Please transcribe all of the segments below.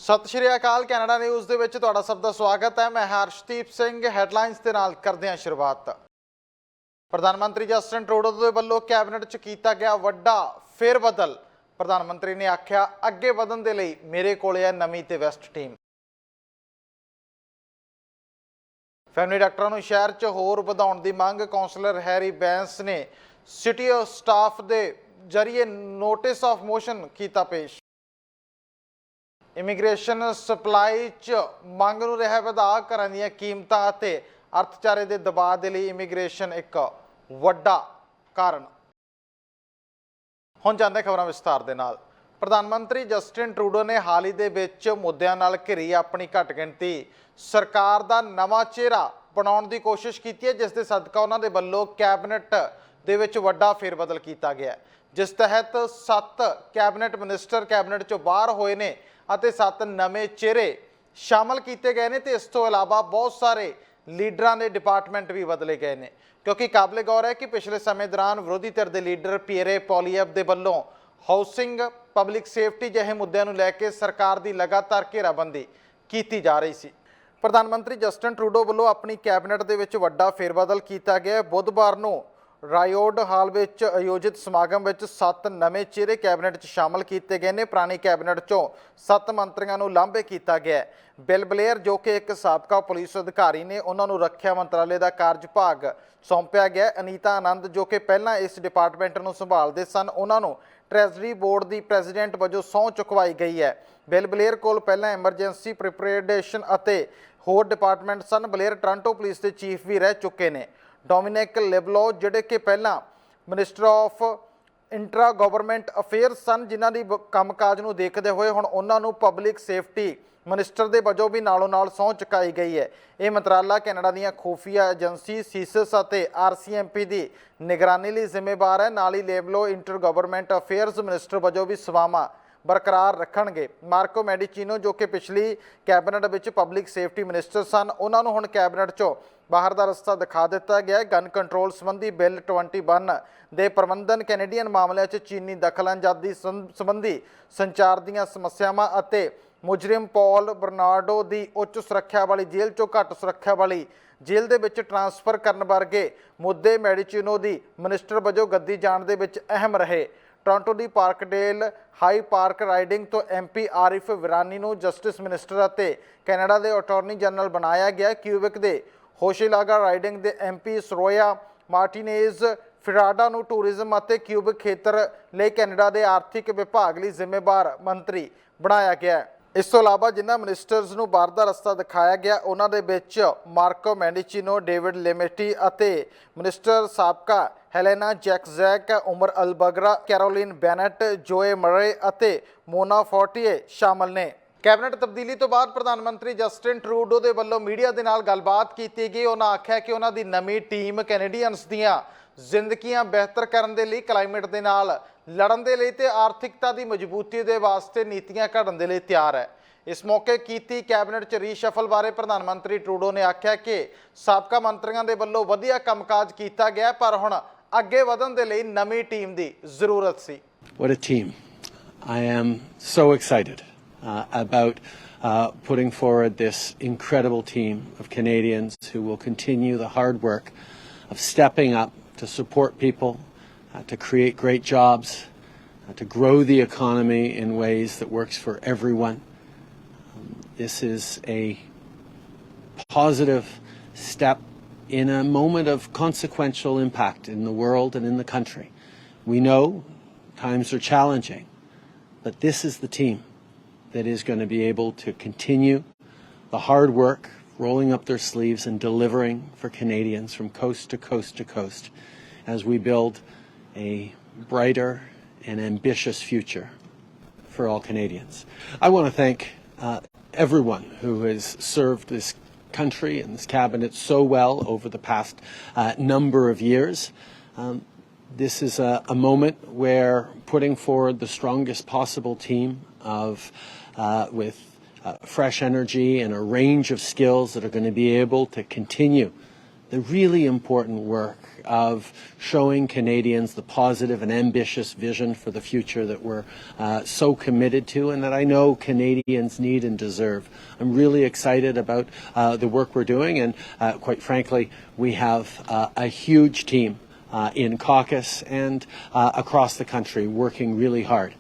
ਸਤਿ ਸ਼੍ਰੀ ਅਕਾਲ। Canada news ਦੇ ਵਿੱਚ ਤੁਹਾਡਾ ਸਭ ਦਾ ਸਵਾਗਤ ਹੈ। ਮੈਂ ਹਰਸ਼ਦੀਪ ਸਿੰਘ। ਹੈਡਲਾਈਨਸ ਦੇ ਨਾਲ ਕਰਦੇ ਹਾਂ ਸ਼ੁਰੂਆਤ। ਪ੍ਰਧਾਨ ਮੰਤਰੀ ਜਸਟਿਨ ਟਰੂਡੋ ਦੇ ਵੱਲੋਂ ਕੈਬਨਿਟ 'ਚ ਕੀਤਾ ਗਿਆ ਵੱਡਾ ਫੇਰਬਦਲ। ਪ੍ਰਧਾਨ ਮੰਤਰੀ ਨੇ ਆਖਿਆ, ਅੱਗੇ ਵਧਣ ਦੇ ਲਈ ਮੇਰੇ ਕੋਲ ਹੈ ਨਵੀਂ ਤੇ ਵੈਸਟ ਟੀਮ। ਫੈਮਿਲੀ ਡਾਕਟਰਾਂ ਨੂੰ ਸ਼ਹਿਰ 'ਚ ਹੋਰ ਵਧਾਉਣ ਦੀ ਮੰਗ। ਕੌਂਸਲਰ ਹੈਰੀ ਬੈਂਸ ਨੇ ਸਿਟੀ ਸਟਾਫ ਦੇ ਜ਼ਰੀਏ ਨੋਟਿਸ ਆਫ ਮੋਸ਼ਨ ਕੀਤਾ ਪੇਸ਼। ਇਮੀਗ੍ਰੇਸ਼ਨ ਸਪਲਾਈ 'ਚ ਮੰਗ ਨੂੰ ਰਿਹਾ ਵਧਾ। ਘਰਾਂ ਦੀਆਂ ਕੀਮਤਾਂ ਅਤੇ ਅਰਥਚਾਰੇ ਦੇ ਦਬਾਅ ਦੇ ਲਈ ਇਮੀਗ੍ਰੇਸ਼ਨ ਇੱਕ ਵੱਡਾ ਕਾਰਨ। ਹੁਣ ਜਾਂਦੇ ਖਬਰਾਂ ਵਿਸਤਾਰ ਦੇ ਨਾਲ। ਪ੍ਰਧਾਨ ਮੰਤਰੀ ਜਸਟਿਨ ਟਰੂਡੋ ਨੇ ਹਾਲ ਹੀ ਦੇ ਵਿੱਚ ਮੁੱਦਿਆਂ ਨਾਲ ਘਿਰੀ ਆਪਣੀ ਘੱਟ ਗਿਣਤੀ ਸਰਕਾਰ ਦਾ ਨਵਾਂ ਚਿਹਰਾ ਬਣਾਉਣ ਦੀ ਕੋਸ਼ਿਸ਼ ਕੀਤੀ ਹੈ, ਜਿਸ ਦੇ ਸਦਕਾ ਉਹਨਾਂ ਦੇ ਵੱਲੋਂ ਕੈਬਨਿਟ ਦੇ ਵਿੱਚ ਵੱਡਾ ਫੇਰਬਦਲ ਕੀਤਾ ਗਿਆ, ਜਿਸ ਤਹਿਤ 7 ਕੈਬਨਿਟ ਮਿਨਿਸਟਰ ਕੈਬਨਿਟ 'ਚੋਂ ਬਾਹਰ ਹੋਏ ਨੇ ਅਤੇ 7 ਨਵੇਂ ਚਿਹਰੇ ਸ਼ਾਮਲ ਕੀਤੇ ਗਏ ਨੇ। ਤੇ ਇਸ ਤੋਂ ਇਲਾਵਾ ਬਹੁਤ ਸਾਰੇ ਲੀਡਰਾਂ ਦੇ ਡਿਪਾਰਟਮੈਂਟ ਵੀ ਬਦਲੇ ਗਏ ਨੇ, ਕਿਉਂਕਿ ਕਾਬਲੇ ਗੌਰ ਹੈ ਕਿ ਪਿਛਲੇ ਸਮੇਂ ਦੌਰਾਨ ਵਿਰੋਧੀ ਧਿਰ ਦੇ ਲੀਡਰ ਪੀਅਰੇ ਪੋਲੀਐਵ ਦੇ ਵੱਲੋਂ ਹਾਊਸਿੰਗ, ਪਬਲਿਕ ਸੇਫਟੀ ਜਿਹੇ ਮੁੱਦਿਆਂ ਨੂੰ ਲੈ ਕੇ ਸਰਕਾਰ ਦੀ ਲਗਾਤਾਰ ਘੇਰਾਬੰਦੀ ਕੀਤੀ ਜਾ ਰਹੀ ਸੀ। ਪ੍ਰਧਾਨ ਮੰਤਰੀ ਜਸਟਿਨ ਟਰੂਡੋ ਵੱਲੋਂ ਆਪਣੀ ਕੈਬਨਿਟ ਦੇ ਵਿੱਚ ਵੱਡਾ ਫੇਰਬਦਲ ਕੀਤਾ ਗਿਆ। ਬੁੱਧਵਾਰ ਨੂੰ ਰਾਇਓਡ ਹਾਲ ਵਿੱਚ ਆਯੋਜਿਤ ਸਮਾਗਮ ਵਿੱਚ 7 ਨਵੇਂ ਚਿਹਰੇ ਕੈਬਨਿਟ 'ਚ ਸ਼ਾਮਲ ਕੀਤੇ ਗਏ ਨੇ। ਪੁਰਾਣੀ ਕੈਬਨਿਟ 'ਚੋਂ 7 ਮੰਤਰੀਆਂ ਨੂੰ ਲਾਂਭੇ ਕੀਤਾ ਗਿਆ। ਬਿਲ ਬਲੇਅਰ, ਜੋ ਕਿ ਇੱਕ ਸਾਬਕਾ ਪੁਲਿਸ ਅਧਿਕਾਰੀ ਨੇ, ਉਹਨਾਂ ਨੂੰ ਰੱਖਿਆ ਮੰਤਰਾਲੇ ਦਾ ਕਾਰਜਭਾਗ ਸੌਂਪਿਆ ਗਿਆ। ਅਨੀਤਾ ਆਨੰਦ, ਜੋ ਕਿ ਪਹਿਲਾਂ ਇਸ ਡਿਪਾਰਟਮੈਂਟ ਨੂੰ ਸੰਭਾਲਦੇ ਸਨ, ਉਹਨਾਂ ਨੂੰ ਟ੍ਰੈਜਰੀ ਬੋਰਡ ਦੀ ਪ੍ਰੈਜ਼ੀਡੈਂਟ ਵਜੋਂ ਸਹੁੰ ਚੁਕਵਾਈ ਗਈ ਹੈ। ਬਿਲ ਬਲੇਅਰ ਕੋਲ ਪਹਿਲਾਂ ਐਮਰਜੈਂਸੀ ਪ੍ਰੀਪੇਰੇਸ਼ਨ ਅਤੇ ਹੋਰ ਡਿਪਾਰਟਮੈਂਟ ਸਨ। ਬਲੇਅਰ ਟੋਰਾਂਟੋ ਪੁਲਿਸ ਦੇ ਚੀਫ ਵੀ ਰਹਿ ਚੁੱਕੇ ਨੇ। ਡੋਮਿਨਿਕ ਲੈਬਲੋ, ਜਿਹੜੇ ਕਿ ਪਹਿਲਾਂ minister of intra government affairs ਸਨ, ਜਿਨ੍ਹਾਂ ਦੀ ਕੰਮਕਾਜ ਨੂੰ ਦੇਖਦੇ ਹੋਏ ਹੁਣ ਉਹਨਾਂ ਨੂੰ ਪਬਲਿਕ ਸੇਫਟੀ ਮਿਨਿਸਟਰ ਦੇ ਵਜੋਂ ਵੀ ਨਾਲੋਂ ਨਾਲ ਸਹੁੰ ਚੁਕਾਈ ਗਈ ਹੈ। ਇਹ ਮੰਤਰਾਲਾ ਕੈਨੇਡਾ ਦੀਆਂ ਖੂਫੀਆ ਏਜੰਸੀ ਸੀਸਸ ਅਤੇ RCMP ਦੀ ਨਿਗਰਾਨੀ ਲਈ ਜ਼ਿੰਮੇਵਾਰ ਹੈ। ਨਾਲ ਹੀ ਲੈਬਲੋ ਇੰਟਰ ਗਵਰਨਮੈਂਟ ਅਫੇਅਰਸ ਮਿਨਿਸਟਰ ਵਜੋਂ ਵੀ ਸੇਵਾਵਾਂ ਬਰਕਰਾਰ ਰੱਖਣਗੇ। ਮਾਰਕੋ ਮੈਡੀਚੀਨੋ, ਜੋ ਕਿ ਪਿਛਲੀ ਕੈਬਨਿਟ ਵਿੱਚ ਪਬਲਿਕ ਸੇਫਟੀ ਮਿਨਿਸਟਰ ਸਨ, ਉਹਨਾਂ ਨੂੰ ਹੁਣ ਕੈਬਨਿਟ 'ਚੋਂ ਬਾਹਰ ਦਾ ਰਸਤਾ ਦਿਖਾ ਦਿੱਤਾ ਗਿਆ ਹੈ। ਗਨ ਕੰਟਰੋਲ ਸੰਬੰਧੀ ਬਿੱਲ 21 ਦੇ ਪ੍ਰਬੰਧਨ, ਕੈਨੇਡੀਅਨ ਮਾਮਲਿਆਂ 'ਚ ਚੀਨੀ ਦਖਲਅੰਦਾਜ਼ੀ ਸੰਬੰਧੀ ਸੰਚਾਰ ਦੀਆਂ ਸਮੱਸਿਆਵਾਂ ਅਤੇ ਮੁਜਰਿਮ ਪੌਲ ਬਰਨਾਰਡੋ ਦੀ ਉੱਚ ਸੁਰੱਖਿਆ ਵਾਲੀ ਜੇਲ੍ਹ 'ਚੋਂ ਘੱਟ ਸੁਰੱਖਿਆ ਵਾਲੀ ਜੇਲ੍ਹ ਦੇ ਵਿੱਚ ਟਰਾਂਸਫਰ ਕਰਨ ਵਰਗੇ ਮੁੱਦੇ ਮੈਡੀਚੀਨੋ ਦੀ ਮਿਨਿਸਟਰ ਵਜੋਂ ਗੱਦੀ ਜਾਣ ਦੇ ਵਿੱਚ ਅਹਿਮ ਰਹੇ। ਟੋਰਾਂਟੋ ਦੀ ਪਾਰਕਡੇਲ ਹਾਈ ਪਾਰਕ ਰਾਈਡਿੰਗ ਤੋਂ MP ਆਰਿਫ ਵਿਰਾਨੀ ਨੂੰ ਜਸਟਿਸ ਮਿਨਿਸਟਰ ਅਤੇ ਕੈਨੇਡਾ ਦੇ ਅਟਾਰਨੀ ਜਨਰਲ ਬਣਾਇਆ ਗਿਆ। ਕਿਊਬਿਕ ਦੇ ਹੋਸ਼ੇਲਾਗਾ ਰਾਈਡਿੰਗ ਦੇ MP ਸਰੋਇਆ ਮਾਰਟੀਨੇਜ਼ ਫਿਰਾਡਾ ਨੂੰ ਟੂਰਿਜ਼ਮ ਅਤੇ ਕਿਊਬਿਕ ਖੇਤਰ ਲਈ ਕੈਨੇਡਾ ਦੇ ਆਰਥਿਕ ਵਿਭਾਗ ਲਈ ਜ਼ਿੰਮੇਵਾਰ ਮੰਤਰੀ ਬਣਾਇਆ ਗਿਆ। ਇਸ ਤੋਂ ਇਲਾਵਾ ਜਿਨ੍ਹਾਂ ਮਿਨਿਸਟਰਸ ਨੂੰ ਬਾਹਰ ਦਾ ਰਸਤਾ ਦਿਖਾਇਆ ਗਿਆ, ਉਹਨਾਂ ਦੇ ਵਿੱਚ ਮਾਰਕੋ ਮੈਂਡੀਚੀਨੋ, ਡੇਵਿਡ ਲੈਮੇਟੀ ਅਤੇ ਮਿਨਿਸਟਰ ਸਾਬਕਾ ਹੈਲੇਨਾ ਜੈਕਜ਼ੈਕ, ਉਮਰ ਅਲਬਗਰਾ, ਕੈਰੋਲਿਨ ਬੈਨਟ, ਜੋਏ ਮਰੇ ਅਤੇ ਮੋਨਾ ਫੋਰਟੀਏ ਸ਼ਾਮਲ ਨੇ। ਕੈਬਨਿਟ ਤਬਦੀਲੀ ਤੋਂ ਬਾਅਦ ਪ੍ਰਧਾਨ ਮੰਤਰੀ ਜਸਟਿਨ ਟਰੂਡੋ ਦੇ ਵੱਲੋਂ ਮੀਡੀਆ ਦੇ ਨਾਲ ਗੱਲਬਾਤ ਕੀਤੀ ਗਈ। ਉਹਨਾਂ ਆਖਿਆ ਕਿ ਉਹਨਾਂ ਦੀ ਨਵੀਂ ਟੀਮ ਕੈਨੇਡੀਅਨਸ ਦੀਆਂ ਜ਼ਿੰਦਗੀਆਂ ਬਿਹਤਰ ਕਰਨ ਦੇ ਲਈ, ਕਲਾਈਮੇਟ ਦੇ ਨਾਲ ਲੜਨ ਦੇ ਲਈ ਤੇ ਆਰਥਿਕਤਾ ਦੀ ਮਜ਼ਬੂਤੀ ਦੇ ਵਾਸਤੇ ਨੀਤੀਆਂ ਘੜਨ ਦੇ ਲਈ ਤਿਆਰ ਹੈ। ਇਸ ਮੌਕੇ ਕੀਤੀ ਕੈਬਨਿਟ 'ਚ ਰੀਸ਼ਫਲ ਬਾਰੇ ਪ੍ਰਧਾਨ ਮੰਤਰੀ ਟਰੂਡੋ ਨੇ ਆਖਿਆ ਕਿ ਸਾਬਕਾ ਮੰਤਰੀਆਂ ਦੇ ਵੱਲੋਂ ਵਧੀਆ ਕੰਮਕਾਜ ਕੀਤਾ ਗਿਆ, ਪਰ ਹੁਣ ਅੱਗੇ ਵਧਣ ਦੇ ਲਈ ਨਵੀਂ ਟੀਮ ਦੀ ਜ਼ਰੂਰਤ ਸੀ। What a team. I am so excited about putting forward this incredible team of Canadians who will continue the hard work of stepping up to support people, to create great jobs, to grow the economy in ways that works for everyone. This is a positive step in a moment of consequential impact in the world and in the country. We know times are challenging, but this is the team that is going to be able to continue the hard work, rolling up their sleeves and delivering for Canadians from coast to coast to coast as we build a brighter and ambitious future for all Canadians. I want to thank everyone who has served this country and this cabinet so well over the past number of years. This is a moment where putting forward the strongest possible team with fresh energy and a range of skills that are going to be able to continue the really important work of showing Canadians the positive and ambitious vision for the future that we're so committed to and that I know Canadians need and deserve. I'm really excited about the work we're doing, and quite frankly, we have a huge team in caucus and across the country working really hard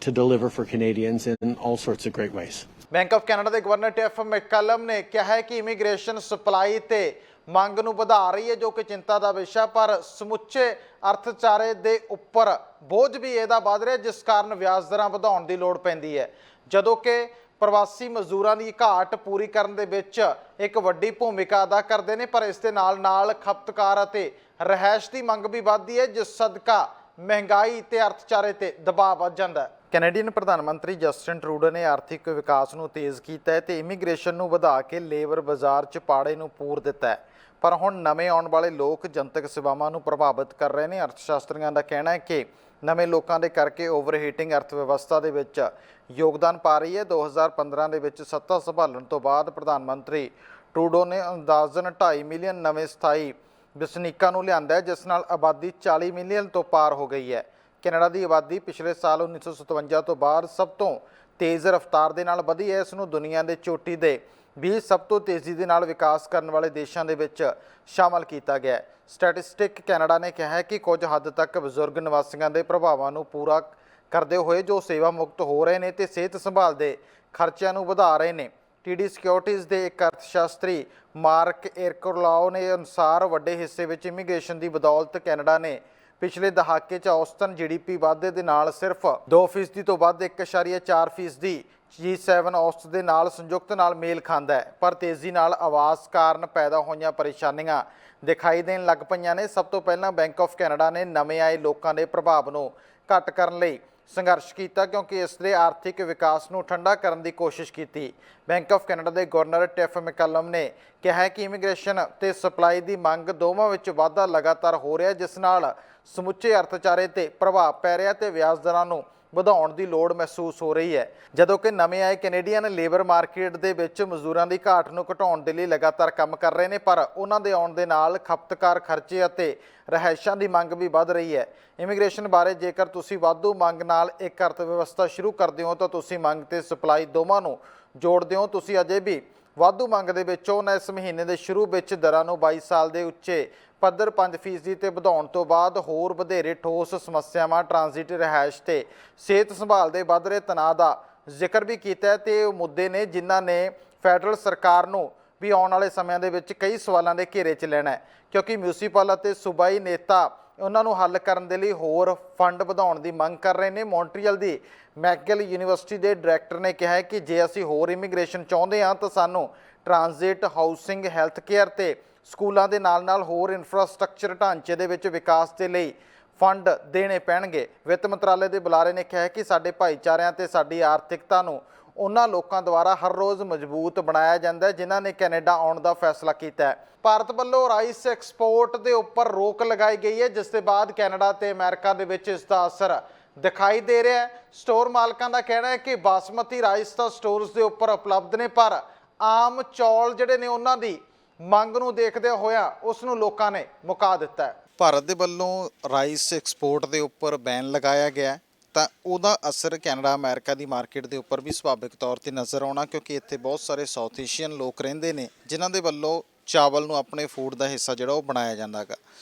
to deliver for Canadians in all sorts of great ways. Bank of Canada ਦੇ governor Tiff ਮੈਕਕਲਮ ਨੇ ਕਿਹਾ ਹੈ ਕਿ immigration supply ਤੇ ਮੰਗ ਨੂੰ ਵਧਾ ਰਹੀ ਹੈ, ਜੋ ਕਿ ਚਿੰਤਾ ਦਾ ਵਿਸ਼ਾ, ਪਰ ਸਮੁੱਚੇ ਅਰਥਚਾਰੇ ਦੇ ਉੱਪਰ ਬੋਝ ਵੀ ਇਹਦਾ ਵੱਧ ਰਿਹਾ, ਜਿਸ ਕਾਰਨ ਵਿਆਜ ਦਰਾਂ ਵਧਾਉਣ ਦੀ ਲੋੜ ਪੈਂਦੀ ਹੈ। ਜਦੋਂ ਕਿ ਪ੍ਰਵਾਸੀ ਮਜ਼ਦੂਰਾਂ ਦੀ ਘਾਟ ਪੂਰੀ ਕਰਨ ਦੇ ਵਿੱਚ ਇੱਕ ਵੱਡੀ ਭੂਮਿਕਾ ਅਦਾ ਕਰਦੇ ਨੇ, ਪਰ ਇਸ ਦੇ ਨਾਲ ਖਪਤਕਾਰ ਅਤੇ ਰਿਹਾਇਸ਼ ਦੀ ਮੰਗ ਵੀ ਵੱਧਦੀ ਹੈ, ਜਿਸ ਸਦਕਾ ਮਹਿੰਗਾਈ ਤੇ ਅਰਥਚਾਰੇ ਤੇ ਦਬਾਅ ਵੱਧ ਜਾਂਦਾ ਹੈ। ਕੈਨੇਡੀਅਨ ਪ੍ਰਧਾਨ ਮੰਤਰੀ ਜਸਟਿਨ ਟਰੂਡੋ ਨੇ ਆਰਥਿਕ ਵਿਕਾਸ ਨੂੰ ਤੇਜ਼ ਕੀਤਾ ਹੈ ਤੇ ਇਮੀਗ੍ਰੇਸ਼ਨ ਨੂੰ ਵਧਾ ਕੇ ਲੇਬਰ ਬਾਜ਼ਾਰ 'ਚ ਪਾੜੇ ਨੂੰ ਪੂਰ ਦਿੱਤਾ ਹੈ, ਪਰ ਹੁਣ ਨਵੇਂ ਆਉਣ ਵਾਲੇ ਲੋਕ ਜਨਤਕ ਸੇਵਾਵਾਂ ਨੂੰ ਪ੍ਰਭਾਵਿਤ ਕਰ ਰਹੇ ਨੇ। ਅਰਥਸ਼ਾਸਤਰੀਆਂ ਦਾ ਕਹਿਣਾ ਹੈ ਕਿ ਨਵੇਂ ਲੋਕਾਂ ਦੇ ਕਰਕੇ ਓਵਰਹੀਟਿੰਗ ਅਰਥ ਵਿਵਸਥਾ ਦੇ ਵਿੱਚ ਯੋਗਦਾਨ ਪਾ ਰਹੀ ਹੈ। 2015 ਦੇ ਵਿੱਚ ਸੱਤਾ ਸੰਭਾਲਣ ਤੋਂ ਬਾਅਦ ਪ੍ਰਧਾਨ ਮੰਤਰੀ ਟਰੂਡੋ ਨੇ ਅੰਦਾਜ਼ਨ 2.5 ਮਿਲੀਅਨ ਨਵੇਂ ਸਥਾਈ ਵਸਨੀਕਾਂ ਨੂੰ ਲਿਆਂਦਾ ਹੈ, ਜਿਸ ਨਾਲ ਆਬਾਦੀ 40 ਮਿਲੀਅਨ ਤੋਂ ਪਾਰ ਹੋ ਗਈ ਹੈ। ਕੈਨੇਡਾ ਦੀ ਆਬਾਦੀ ਪਿਛਲੇ ਸਾਲ 1957 ਤੋਂ ਬਾਅਦ ਸਭ ਤੋਂ ਤੇਜ਼ ਰਫ਼ਤਾਰ ਦੇ ਨਾਲ ਵਧੀ ਹੈ। ਇਸ ਨੂੰ ਦੁਨੀਆ ਦੇ ਚੋਟੀ ਦੇ 20 ਸਭ ਤੋਂ ਤੇਜ਼ੀ ਦੇ ਨਾਲ ਵਿਕਾਸ ਕਰਨ ਵਾਲੇ ਦੇਸ਼ਾਂ ਦੇ ਵਿੱਚ ਸ਼ਾਮਲ ਕੀਤਾ ਗਿਆ ਹੈ। ਸਟੈਟਿਸਟਿਕ ਕੈਨੇਡਾ ਨੇ ਕਿਹਾ ਹੈ ਕਿ ਕੁਝ ਹੱਦ ਤੱਕ ਬਜ਼ੁਰਗ ਨਿਵਾਸੀਆਂ ਦੇ ਪ੍ਰਭਾਵਾਂ ਨੂੰ ਪੂਰਾ ਕਰਦੇ ਹੋਏ ਜੋ ਸੇਵਾ ਮੁਕਤ ਹੋ ਰਹੇ ਨੇ ਤੇ ਸਿਹਤ ਸੰਭਾਲ ਦੇ ਖਰਚਿਆਂ ਨੂੰ ਵਧਾ ਰਹੇ ਨੇ। TD ਸਿਕਿਉਰਿਟੀਜ਼ ਦੇ ਇੱਕ ਅਰਥਸ਼ਾਸਤਰੀ ਮਾਰਕ ਏਰਕੋਲਾਓ ਨੇ ਅਨੁਸਾਰ ਵੱਡੇ ਹਿੱਸੇ ਵਿੱਚ ਇਮੀਗ੍ਰੇਸ਼ਨ ਦੀ ਬਦੌਲਤ ਕੈਨੇਡਾ ਨੇ ਪਿਛਲੇ ਦਹਾਕੇ 'ਚ ਔਸਤਨ GDP ਵਾਧੇ ਦੇ ਨਾਲ ਸਿਰਫ 2% ਤੋਂ ਵੱਧ 1.4% G7 ਔਸਤ ਦੇ ਨਾਲ ਸੰਯੁਕਤ ਨਾਲ ਮੇਲ ਖਾਂਦਾ ਹੈ, ਪਰ ਤੇਜ਼ੀ ਨਾਲ ਆਵਾਸ ਕਾਰਨ ਪੈਦਾ ਹੋਈਆਂ ਪਰੇਸ਼ਾਨੀਆਂ ਦਿਖਾਈ ਦੇਣ ਲੱਗ ਪਈਆਂ ਨੇ। ਸਭ ਤੋਂ ਪਹਿਲਾਂ ਬੈਂਕ ਆਫ ਕੈਨੇਡਾ ਨੇ ਨਵੇਂ ਆਏ ਲੋਕਾਂ ਦੇ ਪ੍ਰਭਾਵ ਨੂੰ ਘੱਟ ਕਰਨ ਲਈ ਸੰਘਰਸ਼ ਕੀਤਾ, ਕਿਉਂਕਿ ਇਸ ਦੇ ਆਰਥਿਕ ਵਿਕਾਸ ਨੂੰ ਠੰਡਾ ਕਰਨ ਦੀ ਕੋਸ਼ਿਸ਼ ਕੀਤੀ। ਬੈਂਕ ਆਫ ਕੈਨੇਡਾ ਦੇ ਗਵਰਨਰ ਟਿਫ ਮੈਕਕਲਮ ਨੇ ਕਿਹਾ ਹੈ ਕਿ ਇਮੀਗ੍ਰੇਸ਼ਨ ਤੇ ਸਪਲਾਈ ਦੀ ਮੰਗ ਦੋਵਾਂ ਵਿੱਚ ਵਾਧਾ ਲਗਾਤਾਰ ਹੋ ਰਿਹਾ, ਜਿਸ ਨਾਲ ਸਮੁੱਚੇ ਅਰਥਚਾਰੇ ਤੇ ਪ੍ਰਭਾਵ ਪੈ ਰਿਹਾ ਤੇ ਵਿਆਜ ਦਰਾਂ ਨੂੰ ਵਧਾਉਣ ਦੀ ਲੋੜ ਮਹਿਸੂਸ ਹੋ ਰਹੀ ਹੈ। ਜਦੋਂ ਕਿ ਨਵੇਂ ਆਏ ਕੈਨੇਡੀਅਨ ਲੇਬਰ ਮਾਰਕੀਟ ਦੇ ਵਿੱਚ ਮਜ਼ਦੂਰਾਂ ਦੀ ਘਾਟ ਨੂੰ ਘਟਾਉਣ ਦੇ ਲਈ ਲਗਾਤਾਰ ਕੰਮ ਕਰ ਰਹੇ ਨੇ, ਪਰ ਉਹਨਾਂ ਦੇ ਆਉਣ ਦੇ ਨਾਲ ਖਪਤਕਾਰ ਖਰਚੇ ਅਤੇ ਰਿਹਾਇਸ਼ਾਂ ਦੀ ਮੰਗ ਵੀ ਵੱਧ ਰਹੀ ਹੈ। ਇਮੀਗ੍ਰੇਸ਼ਨ ਬਾਰੇ ਜੇਕਰ ਤੁਸੀਂ ਵਾਧੂ ਮੰਗ ਨਾਲ ਇੱਕ ਅਰਥ ਵਿਵਸਥਾ ਸ਼ੁਰੂ ਕਰਦੇ ਹੋ ਤਾਂ ਤੁਸੀਂ ਮੰਗ ਤੇ ਸਪਲਾਈ ਦੋਵਾਂ ਨੂੰ ਜੋੜਦੇ ਹੋ। ਤੁਸੀਂ ਅਜੇ ਵੀ ਵਾਧੂ ਮੰਗ ਦੇ ਵਿੱਚੋਂ ਉਹਨਾਂ ਇਸ ਮਹੀਨੇ ਦੇ ਸ਼ੁਰੂ ਵਿੱਚ ਦਰਾਂ ਨੂੰ 22 ਸਾਲ ਦੇ ਉੱਚੇ ਪੱਧਰ 5% ਤੇ ਵਧਾਉਣ ਤੋਂ ਬਾਅਦ ਹੋਰ ਵਧੇਰੇ ਠੋਸ ਸਮੱਸਿਆਵਾਂ ਟ੍ਰਾਂਜ਼ਿਟ ਰਿਹਾਇਸ਼ ਤੇ ਸਿਹਤ ਸੰਭਾਲ ਦੇ ਵੱਧ ਰਹੇ ਤਣਾਅ ਦਾ ਜ਼ਿਕਰ ਵੀ ਕੀਤਾ ਤੇ ਉਹ ਮੁੱਦੇ ਨੇ ਜਿਨ੍ਹਾਂ ਨੇ ਫੈਡਰਲ ਸਰਕਾਰ ਨੂੰ ਵੀ ਆਉਣ ਵਾਲੇ ਸਮਿਆਂ ਦੇ ਵਿੱਚ ਕਈ ਸਵਾਲਾਂ ਦੇ ਘੇਰੇ 'ਚ ਲੈਣਾ ਹੈ, ਕਿਉਂਕਿ ਮਿਊਨਿਸਪਲ ਅਤੇ ਸੂਬਾਈ ਨੇਤਾ ਉਹਨਾਂ ਨੂੰ ਹੱਲ ਕਰਨ ਦੇ ਲਈ ਹੋਰ ਫੰਡ ਵਧਾਉਣ ਦੀ ਮੰਗ ਕਰ ਰਹੇ ਨੇ। ਮੌਂਟਰੀਅਲ ਦੀ ਮੈਕਗਿਲ ਯੂਨੀਵਰਸਿਟੀ ਦੇ ਡਾਇਰੈਕਟਰ ਨੇ ਕਿਹਾ ਹੈ ਕਿ ਜੇ ਅਸੀਂ ਹੋਰ ਇਮੀਗ੍ਰੇਸ਼ਨ ਚਾਹੁੰਦੇ ਹਾਂ ਤਾਂ ਸਾਨੂੰ ਟ੍ਰਾਂਜ਼ਿਟ, ਹਾਊਸਿੰਗ, ਹੈਲਥ ਕੇਅਰ ਤੇ ਸਕੂਲਾਂ ਦੇ ਨਾਲ ਹੋਰ ਇਨਫਰਾਸਟ੍ਰਕਚਰ ਢਾਂਚੇ ਦੇ ਵਿੱਚ ਵਿਕਾਸ ਦੇ ਲਈ ਫੰਡ ਦੇਣੇ ਪੈਣਗੇ। ਵਿੱਤ ਮੰਤਰਾਲੇ ਦੇ ਬੁਲਾਰੇ ਨੇ ਕਿਹਾ ਕਿ ਸਾਡੇ ਭਾਈਚਾਰਿਆਂ ਤੇ ਸਾਡੀ ਆਰਥਿਕਤਾ ਨੂੰ ਉਹਨਾਂ ਲੋਕਾਂ ਦੁਆਰਾ ਹਰ ਰੋਜ਼ ਮਜ਼ਬੂਤ ਬਣਾਇਆ ਜਾਂਦਾ ਹੈ ਜਿਨ੍ਹਾਂ ਨੇ ਕੈਨੇਡਾ ਆਉਣ ਦਾ ਫੈਸਲਾ ਕੀਤਾ ਹੈ। ਭਾਰਤ ਵੱਲੋਂ ਰਾਈਸ ਐਕਸਪੋਰਟ ਦੇ ਉੱਪਰ ਰੋਕ ਲਗਾਈ ਗਈ ਹੈ, ਜਿਸ ਦੇ ਬਾਅਦ ਕੈਨੇਡਾ ਤੇ ਅਮਰੀਕਾ ਦੇ ਵਿੱਚ ਇਸ ਦਾ ਅਸਰ ਦਿਖਾਈ ਦੇ ਰਿਹਾ ਹੈ। ਸਟੋਰ ਮਾਲਕਾਂ ਦਾ ਕਹਿਣਾ ਹੈ ਕਿ ਬਾਸਮਤੀ ਰਾਈਸ ਤਾਂ ਸਟੋਰਸ ਦੇ ਉੱਪਰ ਉਪਲਬਧ ਨੇ, ਪਰ ਆਮ ਚੌਲ ਜਿਹੜੇ ਨੇ ਉਹਨਾਂ ਦੀ ਮੰਗ ਨੂੰ ਦੇਖਦੇ ਹੋਇਆ ਉਸ ਨੂੰ ਲੋਕਾਂ ਨੇ ਮੁਕਾ ਦਿੱਤਾ ਹੈ। ਭਾਰਤ ਦੇ ਵੱਲੋਂ ਰਾਈਸ ਐਕਸਪੋਰਟ ਦੇ ਉੱਪਰ ਬੈਨ ਲਗਾਇਆ ਗਿਆ ਤਾਂ ਉਹਦਾ ਅਸਰ ਕੈਨੇਡਾ ਅਮਰੀਕਾ ਦੀ ਮਾਰਕੀਟ ਦੇ ਉੱਪਰ ਵੀ ਸੁਭਾਵਿਕ ਤੌਰ ਤੇ ਨਜ਼ਰ ਆਉਣਾ, ਕਿਉਂਕਿ ਇੱਥੇ ਬਹੁਤ ਸਾਰੇ ਸਾਊਥ ਏਸ਼ੀਅਨ ਲੋਕ ਰਹਿੰਦੇ ਨੇ ਜਿਨ੍ਹਾਂ ਦੇ ਵੱਲੋਂ ਚਾਵਲ ਨੂੰ ਆਪਣੇ ਫੂਡ ਦਾ ਹਿੱਸਾ ਜਿਹੜਾ ਉਹ ਬਣਾਇਆ ਜਾਂਦਾ ਹੈਗਾ।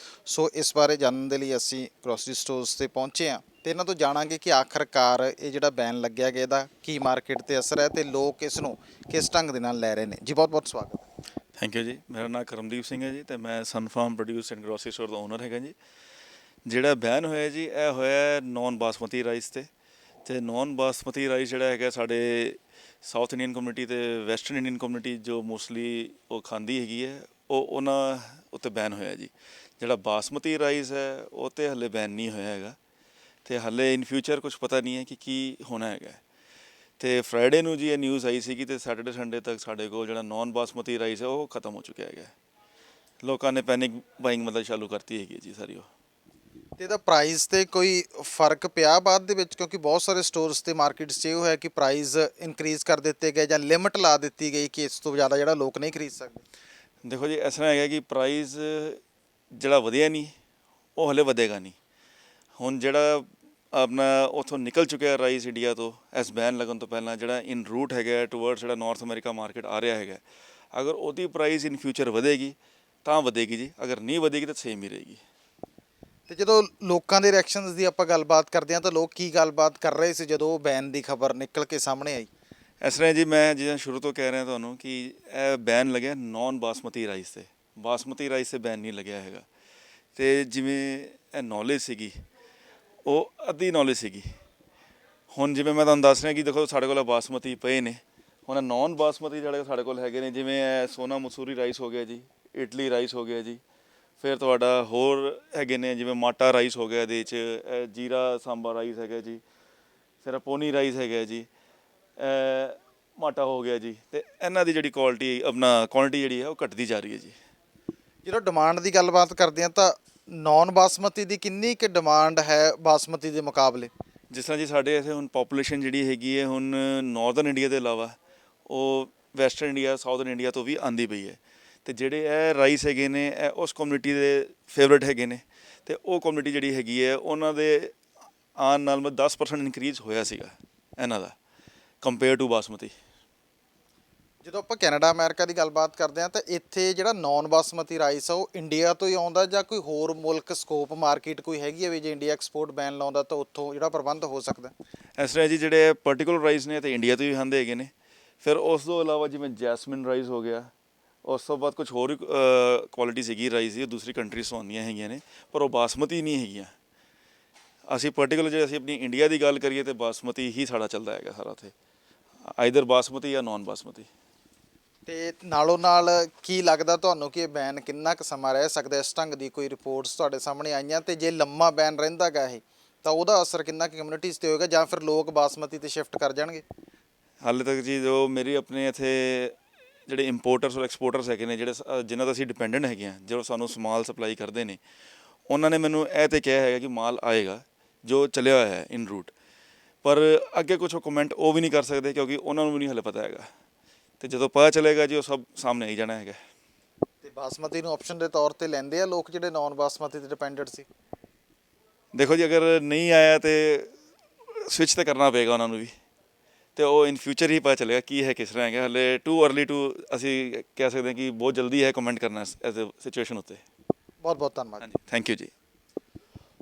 ਸੋ ਇਸ ਬਾਰੇ ਜਾਣਨ ਦੇ ਲਈ ਅਸੀਂ ਗਰੋਸਰੀ ਸਟੋਰਸ ਤੇ ਪਹੁੰਚੇ ਹਾਂ ਤੇ ਇਹਨਾਂ ਤੋਂ ਜਾਣਾਂਗੇ ਕਿ ਆਖਰਕਾਰ ਇਹ ਜਿਹੜਾ ਬੈਨ ਲੱਗਿਆ ਗਿਆ ਇਹਦਾ ਕੀ ਮਾਰਕੀਟ ਤੇ ਅਸਰ ਹੈ ਤੇ ਲੋਕ ਇਸ ਨੂੰ ਕਿਸ ਢੰਗ ਦੇ ਨਾਲ ਲੈ ਰਹੇ ਨੇ। ਜੀ ਬਹੁਤ ਬਹੁਤ ਸਵਾਗਤ ਹੈ। ਥੈਂਕ ਯੂ ਜੀ। ਮੇਰਾ ਨਾਮ ਕਰਮਦੀਪ ਸਿੰਘ ਹੈ ਜੀ ਤੇ ਮੈਂ Sunfarm produce and grocery store ਦਾ ਓਨਰ ਹੈਗਾ ਜੀ। ਜਿਹੜਾ ਬੈਨ ਹੋਇਆ ਜੀ ਇਹ ਹੋਇਆ ਨੌਨ ਬਾਸਮਤੀ ਰਾਈਸ ਤੇ ਨੌਨ ਬਾਸਮਤੀ ਰਾਈਸ ਜਿਹੜਾ ਹੈਗਾ ਸਾਡੇ ਸਾਊਥ ਇੰਡੀਅਨ ਕਮਿਊਨਿਟੀ ਤੇ ਵੈਸਟਰਨ ਇੰਡੀਅਨ ਕਮਿਊਨਿਟੀ ਜੋ ਮੋਸਟਲੀ ਉਹ ਖਾਂਦੀ ਹੈਗੀ ਹੈ ਉਹਨਾਂ ਉੱਤੇ ਬੈਨ ਹੋਇਆ ਜੀ। ਜਿਹੜਾ ਬਾਸਮਤੀ ਰਾਈਸ ਹੈ ਉਹ ਤੇ ਹਲੇ ਬੈਨ ਨਹੀਂ ਹੋਇਆ ਹੈਗਾ ਤੇ ਹਲੇ ਇਨ ਫਿਊਚਰ ਕੁਝ ਪਤਾ ਨਹੀਂ ਹੈ ਕਿ ਕੀ ਹੋਣਾ ਹੈਗਾ। ਤੇ ਫਰਾਈਡੇ ਨੂੰ ਜੀ ਇਹ ਨਿਊਜ਼ ਆਈ ਸੀ ਕਿ ਤੇ ਸੈਟਰਡੇ ਸੰਡੇ ਤੱਕ ਸਾਡੇ ਕੋਲ ਜਿਹੜਾ ਨੌਨ ਬਾਸਮਤੀ ਰਾਈਸ ਹੈ ਉਹ ਖਤਮ ਹੋ ਚੁੱਕਿਆ ਹੈਗਾ। ਲੋਕਾਂ ਨੇ ਪੈਨਿਕ ਬਾਇੰਗ ਮਤਲਬ ਚਾਲੂ ਕਰਤੀ ਹੈਗੀ ਜੀ ਸਾਰੀ। ਉਹ ਤੇ ਇਹਦਾ ਪ੍ਰਾਈਸ ਤੇ ਕੋਈ ਫਰਕ ਪਿਆ ਬਾਅਦ ਦੇ ਵਿੱਚ, ਕਿਉਂਕਿ ਬਹੁਤ ਸਾਰੇ ਸਟੋਰਸ ਤੇ ਮਾਰਕੀਟਸ 'ਚ ਇਹ ਹੋਇਆ ਕਿ ਪ੍ਰਾਈਸ ਇਨਕਰੀਜ਼ ਕਰ ਦਿੱਤੇ ਗਏ ਜਾਂ ਲਿਮਟ ਲਾ ਦਿੱਤੀ ਗਈ ਕਿ ਇਸ ਤੋਂ ਜ਼ਿਆਦਾ ਜਿਹੜਾ ਲੋਕ ਨਹੀਂ ਖਰੀਦ ਸਕਦੇ। ਦੇਖੋ ਜੀ ਇਸ ਤਰ੍ਹਾਂ ਹੈਗਾ ਕਿ ਪ੍ਰਾਈਸ ਜਿਹੜਾ ਵਧਿਆ ਨਹੀਂ ਉਹ ਹਲੇ ਵਧੇਗਾ ਨਹੀਂ। ਹੁਣ ਜਿਹੜਾ ਆਪਣਾ ਉੱਥੋਂ ਨਿਕਲ ਚੁੱਕਿਆ ਰਾਈਸ ਇੰਡੀਆ ਤੋਂ ਇਸ ਬੈਨ ਲੱਗਣ ਤੋਂ ਪਹਿਲਾਂ, ਜਿਹੜਾ ਇਨ ਰੂਟ ਹੈਗਾ ਟੂਵਰਡਸ ਜਿਹੜਾ ਨਾਰਥ ਅਮਰੀਕਾ ਮਾਰਕੀਟ ਆ ਰਿਹਾ ਹੈਗਾ, ਅਗਰ ਉਹਦੀ ਪ੍ਰਾਈਸ ਇਨ ਫਿਊਚਰ ਵਧੇਗੀ ਤਾਂ ਵਧੇਗੀ ਜੀ, ਅਗਰ ਨਹੀਂ ਵਧੇਗੀ ਤਾਂ ਸੇਮ ਹੀ ਰਹੇਗੀ। ਤੇ ਜਦੋਂ ਲੋਕਾਂ ਦੇ ਰਿਐਕਸ਼ਨਸ ਦੀ ਆਪਾਂ ਗੱਲਬਾਤ ਕਰਦੇ ਹਾਂ ਤਾਂ ਲੋਕ ਕੀ ਗੱਲਬਾਤ ਕਰ ਰਹੇ ਸੀ ਜਦੋਂ ਬੈਨ ਦੀ ਖਬਰ ਨਿਕਲ ਕੇ ਸਾਹਮਣੇ ਆਈ? ਇਸ ਤਰ੍ਹਾਂ ਜੀ, ਮੈਂ ਜਿਵੇਂ ਸ਼ੁਰੂ ਤੋਂ ਕਹਿ ਰਿਹਾ ਤੁਹਾਨੂੰ ਕਿ ਇਹ ਬੈਨ ਲੱਗਿਆ ਨਾਨ ਬਾਸਮਤੀ ਰਾਈਸ 'ਤੇ, ਬਾਸਮਤੀ ਰਾਈਸ 'ਤੇ ਬੈਨ ਨਹੀਂ ਲੱਗਿਆ ਹੈਗਾ। ਅਤੇ ਜਿਵੇਂ ਇਹ ਨੌਲੇਜ ਸੀਗੀ ਉਹ ਅੱਧੀ ਨੌਲੇਜ ਸੀਗੀ। ਹੁਣ ਜਿਵੇਂ ਮੈਂ ਤੁਹਾਨੂੰ ਦੱਸ ਰਿਹਾ ਕਿ ਦੇਖੋ ਸਾਡੇ ਕੋਲ ਬਾਸਮਤੀ ਪਏ ਨੇ, ਹੁਣ ਨਾਨ ਬਾਸਮਤੀ ਜਿਹੜੇ ਸਾਡੇ ਕੋਲ ਹੈਗੇ ਨੇ, ਜਿਵੇਂ ਇਹ ਸੋਨਾ ਮਸੂਰੀ ਰਾਈਸ ਹੋ ਗਿਆ ਜੀ, ਇਟਲੀ ਰਾਈਸ ਹੋ ਗਿਆ ਜੀ, ਫਿਰ ਤੁਹਾਡਾ ਹੋਰ ਹੈਗੇ ਨੇ ਜਿਵੇਂ ਮਾਟਾ ਰਾਈਸ ਹੋ ਗਿਆ, ਇਹਦੇ 'ਚ ਜੀਰਾ ਸਾਂਬਾ ਰਾਈਸ ਹੈਗਾ ਜੀ, ਫਿਰ ਪੋਨੀ ਰਾਈਸ ਹੈਗਾ ਜੀ, ਮਾਟਾ ਹੋ ਗਿਆ ਜੀ। ਅਤੇ ਇਹਨਾਂ ਦੀ ਜਿਹੜੀ ਕੁਆਲਿਟੀ ਜਿਹੜੀ ਹੈ ਉਹ ਘਟਦੀ ਜਾ ਰਹੀ ਹੈ ਜੀ। ਜਦੋਂ ਡਿਮਾਂਡ ਦੀ ਗੱਲਬਾਤ ਕਰਦੇ ਹਾਂ ਤਾਂ ਨਾਨ ਬਾਸਮਤੀ ਦੀ ਕਿੰਨੀ ਕੁ ਡਿਮਾਂਡ ਹੈ ਬਾਸਮਤੀ ਦੇ ਮੁਕਾਬਲੇ? ਜਿਸ ਤਰ੍ਹਾਂ ਜੀ ਸਾਡੇ ਇੱਥੇ ਹੁਣ ਪਾਪੂਲੇਸ਼ਨ ਜਿਹੜੀ ਹੈਗੀ ਹੈ ਹੁਣ ਨਾਰਦਰਨ ਇੰਡੀਆ ਦੇ ਇਲਾਵਾ ਉਹ ਵੈਸਟਰਨ ਇੰਡੀਆ, ਸਾਊਦਰਨ ਇੰਡੀਆ ਤੋਂ ਵੀ ਆਉਂਦੀ ਪਈ ਹੈ। ਅਤੇ ਜਿਹੜੇ ਇਹ ਰਾਈਸ ਹੈਗੇ ਨੇ ਇਹ ਉਸ ਕਮਿਊਨਿਟੀ ਦੇ ਫੇਵਰੇਟ ਹੈਗੇ ਨੇ, ਅਤੇ ਉਹ ਕਮਿਊਨਿਟੀ ਜਿਹੜੀ ਹੈਗੀ ਹੈ ਉਹਨਾਂ ਦੇ ਆਉਣ ਨਾਲ 10% ਇਨਕਰੀਜ਼ ਹੋਇਆ ਸੀਗਾ ਇਹਨਾਂ ਦਾ ਕੰਪੇਅਰ ਟੂ ਬਾਸਮਤੀ। ਜਦੋਂ ਆਪਾਂ ਕੈਨੇਡਾ ਅਮਰੀਕਾ ਦੀ ਗੱਲਬਾਤ ਕਰਦੇ ਹਾਂ ਤਾਂ ਇੱਥੇ ਜਿਹੜਾ ਨਾਨ ਬਾਸਮਤੀ ਰਾਈਸ ਆ ਉਹ ਇੰਡੀਆ ਤੋਂ ਹੀ ਆਉਂਦਾ ਜਾਂ ਕੋਈ ਹੋਰ ਮੁਲਕ ਸਕੋਪ ਮਾਰਕੀਟ ਕੋਈ ਹੈਗੀ ਹੈ ਵੀ ਜੇ ਇੰਡੀਆ ਐਕਸਪੋਰਟ ਬੈਨ ਲਾਉਂਦਾ ਤਾਂ ਉੱਥੋਂ ਜਿਹੜਾ ਪ੍ਰਬੰਧ ਹੋ ਸਕਦਾ? ਇਸ ਤਰ੍ਹਾਂ ਜੀ ਜਿਹੜੇ ਪਰਟੀਕੂਲਰ ਰਾਈਸ ਨੇ ਤੇ ਇੰਡੀਆ ਤੋਂ ਹੀ ਆਉਂਦੇ ਹੈਗੇ ਨੇ। ਫਿਰ ਉਸ ਤੋਂ ਇਲਾਵਾ ਜਿਵੇਂ ਜੈਸਮਿਨ ਰਾਈਸ ਹੋ ਗਿਆ, ਉਸ ਤੋਂ ਬਾਅਦ ਕੁਝ ਹੋਰ ਕੁਆਲਿਟੀ ਸੀਗੀ ਰਾਈਸ ਦੀ, ਉਹ ਦੂਸਰੀ ਕੰਟਰੀਜ਼ ਤੋਂ ਆਉਂਦੀਆਂ ਹੈਗੀਆਂ ਨੇ, ਪਰ ਉਹ ਬਾਸਮਤੀ ਨਹੀਂ ਹੈਗੀਆਂ। ਅਸੀਂ ਪਰਟੀਕੂਲਰ ਜੇ ਅਸੀਂ ਆਪਣੀ ਇੰਡੀਆ ਦੀ ਗੱਲ ਕਰੀਏ ਤਾਂ ਬਾਸਮਤੀ ਹੀ ਸਾਡਾ ਚੱਲਦਾ ਹੈਗਾ ਸਾਰਾ ਇੱਥੇ, ਆਈਦਰ ਬਾਸਮਤੀ ਜਾਂ ਨਾਨ ਬਾਸਮਤੀ। ਤੇ ਨਾਲੋਂ ਨਾਲ ਕੀ ਲੱਗਦਾ ਤੁਹਾਨੂੰ ਕਿ ਇਹ ਬੈਨ ਕਿੰਨਾ ਕੁ ਸਮਾਂ ਰਹਿ ਸਕਦਾ? ਇਸ ਢੰਗ ਦੀ ਕੋਈ ਰਿਪੋਰਟਸ ਤੁਹਾਡੇ ਸਾਹਮਣੇ ਆਈਆਂ ਤੇ ਜੇ ਲੰਮਾ ਬੈਨ ਰਹਿੰਦਾ ਗਾ ਇਹ ਤਾਂ ਉਹਦਾ ਅਸਰ ਕਿੰਨਾ ਕੁ ਕਮਿਊਨਿਟੀਜ਼ 'ਤੇ ਹੋਏਗਾ ਜਾਂ ਫਿਰ ਲੋਕ ਬਾਸਮਤੀ 'ਤੇ ਸ਼ਿਫਟ ਕਰ ਜਾਣਗੇ? ਹਾਲੇ ਤੱਕ ਜੀ ਜੋ ਮੇਰੀ ਆਪਣੇ ਇੱਥੇ ਜਿਹੜੇ ਇੰਪੋਰਟਰਸ ਔਰ ਐਕਸਪੋਰਟਰਸ ਹੈਗੇ ਨੇ, ਜਿਹੜੇ ਜਿਨ੍ਹਾਂ ਦਾ ਅਸੀਂ ਡਿਪੈਂਡੈਂਟ ਹੈਗੇ ਹਾਂ, ਜੋ ਸਾਨੂੰ ਸਮਾਲ ਸਪਲਾਈ ਕਰਦੇ ਨੇ, ਉਹਨਾਂ ਨੇ ਮੈਨੂੰ ਇਹ ਤਾਂ ਕਿਹਾ ਹੈਗਾ ਕਿ ਮਾਲ ਆਏਗਾ ਜੋ ਚੱਲਿਆ ਹੋਇਆ ਹੈ ਇਨ ਰੂਟ, ਪਰ ਅੱਗੇ ਕੁਛ ਕਮੈਂਟ ਉਹ ਵੀ ਨਹੀਂ ਕਰ ਸਕਦੇ ਕਿਉਂਕਿ ਉਹਨਾਂ ਨੂੰ ਵੀ ਨਹੀਂ ਹਲੇ ਪਤਾ ਹੈਗਾ। ਅਤੇ ਜਦੋਂ ਪਤਾ ਚੱਲੇਗਾ ਜੀ ਉਹ ਸਭ ਸਾਹਮਣੇ ਆਈ ਜਾਣਾ ਹੈਗਾ। ਤੇ ਬਾਸਮਤੀ ਨੂੰ ਆਪਸ਼ਨ ਦੇ ਤੌਰ ਤੇ ਲੈਂਦੇ ਆ ਲੋਕ ਜਿਹੜੇ ਨਾਨ ਬਾਸਮਤੀ ਤੇ ਡਿਪੈਂਡੈਂਟ ਸੀ? ਦੇਖੋ ਜੀ, ਅਗਰ ਨਹੀਂ ਆਇਆ ਤੇ ਸਵਿਚ ਤਾਂ ਕਰਨਾ ਪਏਗਾ ਉਹਨਾਂ ਨੂੰ ਵੀ, ਅਤੇ ਉਹ ਇਨ ਫਿਊਚਰ ਹੀ ਪਤਾ ਚੱਲੇਗਾ ਕੀ ਹੈ ਕਿਸ ਤਰ੍ਹਾਂ ਹੈਗਾ। ਹਲੇ ਟੂ ਅਰਲੀ ਟੂ ਅਸੀਂ ਕਹਿ ਸਕਦੇ ਹਾਂ ਕਿ ਬਹੁਤ ਜਲਦੀ ਹੈ ਕਮੈਂਟ ਕਰਨਾ ਐਜ਼ ਅ ਸਿਚੁਏਸ਼ਨ ਉੱਤੇ। ਬਹੁਤ ਬਹੁਤ ਧੰਨਵਾਦ। ਹਾਂਜੀ, ਥੈਂਕ ਯੂ ਜੀ।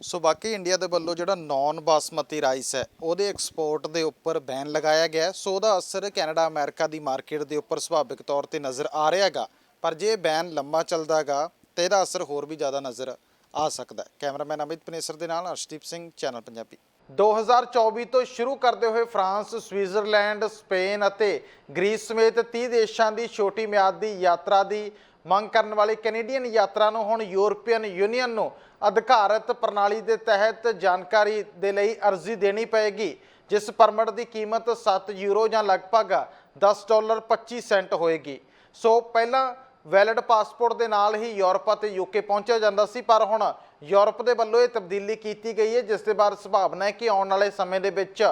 ਸੋ ਬਾਕੀ ਇੰਡੀਆ ਦੇ ਵੱਲੋਂ ਜਿਹੜਾ ਨਾਨ ਬਾਸਮਤੀ ਰਾਈਸ ਹੈ ਉਹਦੇ ਐਕਸਪੋਰਟ ਦੇ ਉੱਪਰ ਬੈਨ ਲਗਾਇਆ ਗਿਆ, ਸੋ ਉਹਦਾ ਅਸਰ ਕੈਨੇਡਾ ਅਮਰੀਕਾ ਦੀ ਮਾਰਕੀਟ ਦੇ ਉੱਪਰ ਸੁਭਾਵਿਕ ਤੌਰ ਤੇ ਨਜ਼ਰ ਆ ਰਿਹਾ ਗਾ। ਪਰ ਜੇ ਬੈਨ ਲੰਮਾ ਚੱਲਦਾ ਗਾ ਤਾਂ ਇਹਦਾ ਅਸਰ ਹੋਰ ਵੀ ਜ਼ਿਆਦਾ ਨਜ਼ਰ ਆ ਸਕਦਾ ਹੈ। ਕੈਮਰਾਮੈਨ ਅਮਿਤ ਪਨੇਸਰ ਦੇ ਨਾਲ ਅਰਸ਼ਦੀਪ ਸਿੰਘ, ਚੈਨਲ ਪੰਜਾਬੀ। 2024 ਤੋਂ ਸ਼ੁਰੂ ਕਰਦੇ ਹੋਏ ਫਰਾਂਸ, ਸਵਿਟਜ਼ਰਲੈਂਡ, ਸਪੇਨ ਅਤੇ ਗ੍ਰੀਸ ਸਮੇਤ 30 ਦੇਸ਼ਾਂ ਦੀ ਛੋਟੀ ਮਿਆਦ ਦੀ ਯਾਤਰਾ ਦੀ ਮੰਗ ਕਰਨ ਵਾਲੇ ਕੈਨੇਡੀਅਨ ਯਾਤਰਾ ਨੂੰ ਹੁਣ ਯੂਰਪੀਅਨ ਯੂਨੀਅਨ ਨੂੰ ਅਧਿਕਾਰਤ ਪ੍ਰਣਾਲੀ ਦੇ ਤਹਿਤ ਜਾਣਕਾਰੀ ਦੇ ਲਈ ਅਰਜ਼ੀ ਦੇਣੀ ਪਏਗੀ, ਜਿਸ ਪਰਮਿਟ ਦੀ ਕੀਮਤ 7 ਯੂਰੋ ਜਾਂ ਲਗਭਗ $10.25 ਹੋਏਗੀ। ਸੋ ਪਹਿਲਾਂ ਵੈਲਿਡ ਪਾਸਪੋਰਟ ਦੇ ਨਾਲ ਹੀ ਯੂਰਪ ਅਤੇ ਯੂਕੇ ਪਹੁੰਚਿਆ ਜਾਂਦਾ ਸੀ, ਪਰ ਹੁਣ ਯੂਰਪ ਦੇ ਵੱਲੋਂ ਇਹ ਤਬਦੀਲੀ ਕੀਤੀ ਗਈ ਹੈ, ਜਿਸ ਦੇ ਬਾਰੇ ਸੰਭਾਵਨਾ ਹੈ ਕਿ ਆਉਣ ਵਾਲੇ ਸਮੇਂ ਦੇ ਵਿੱਚ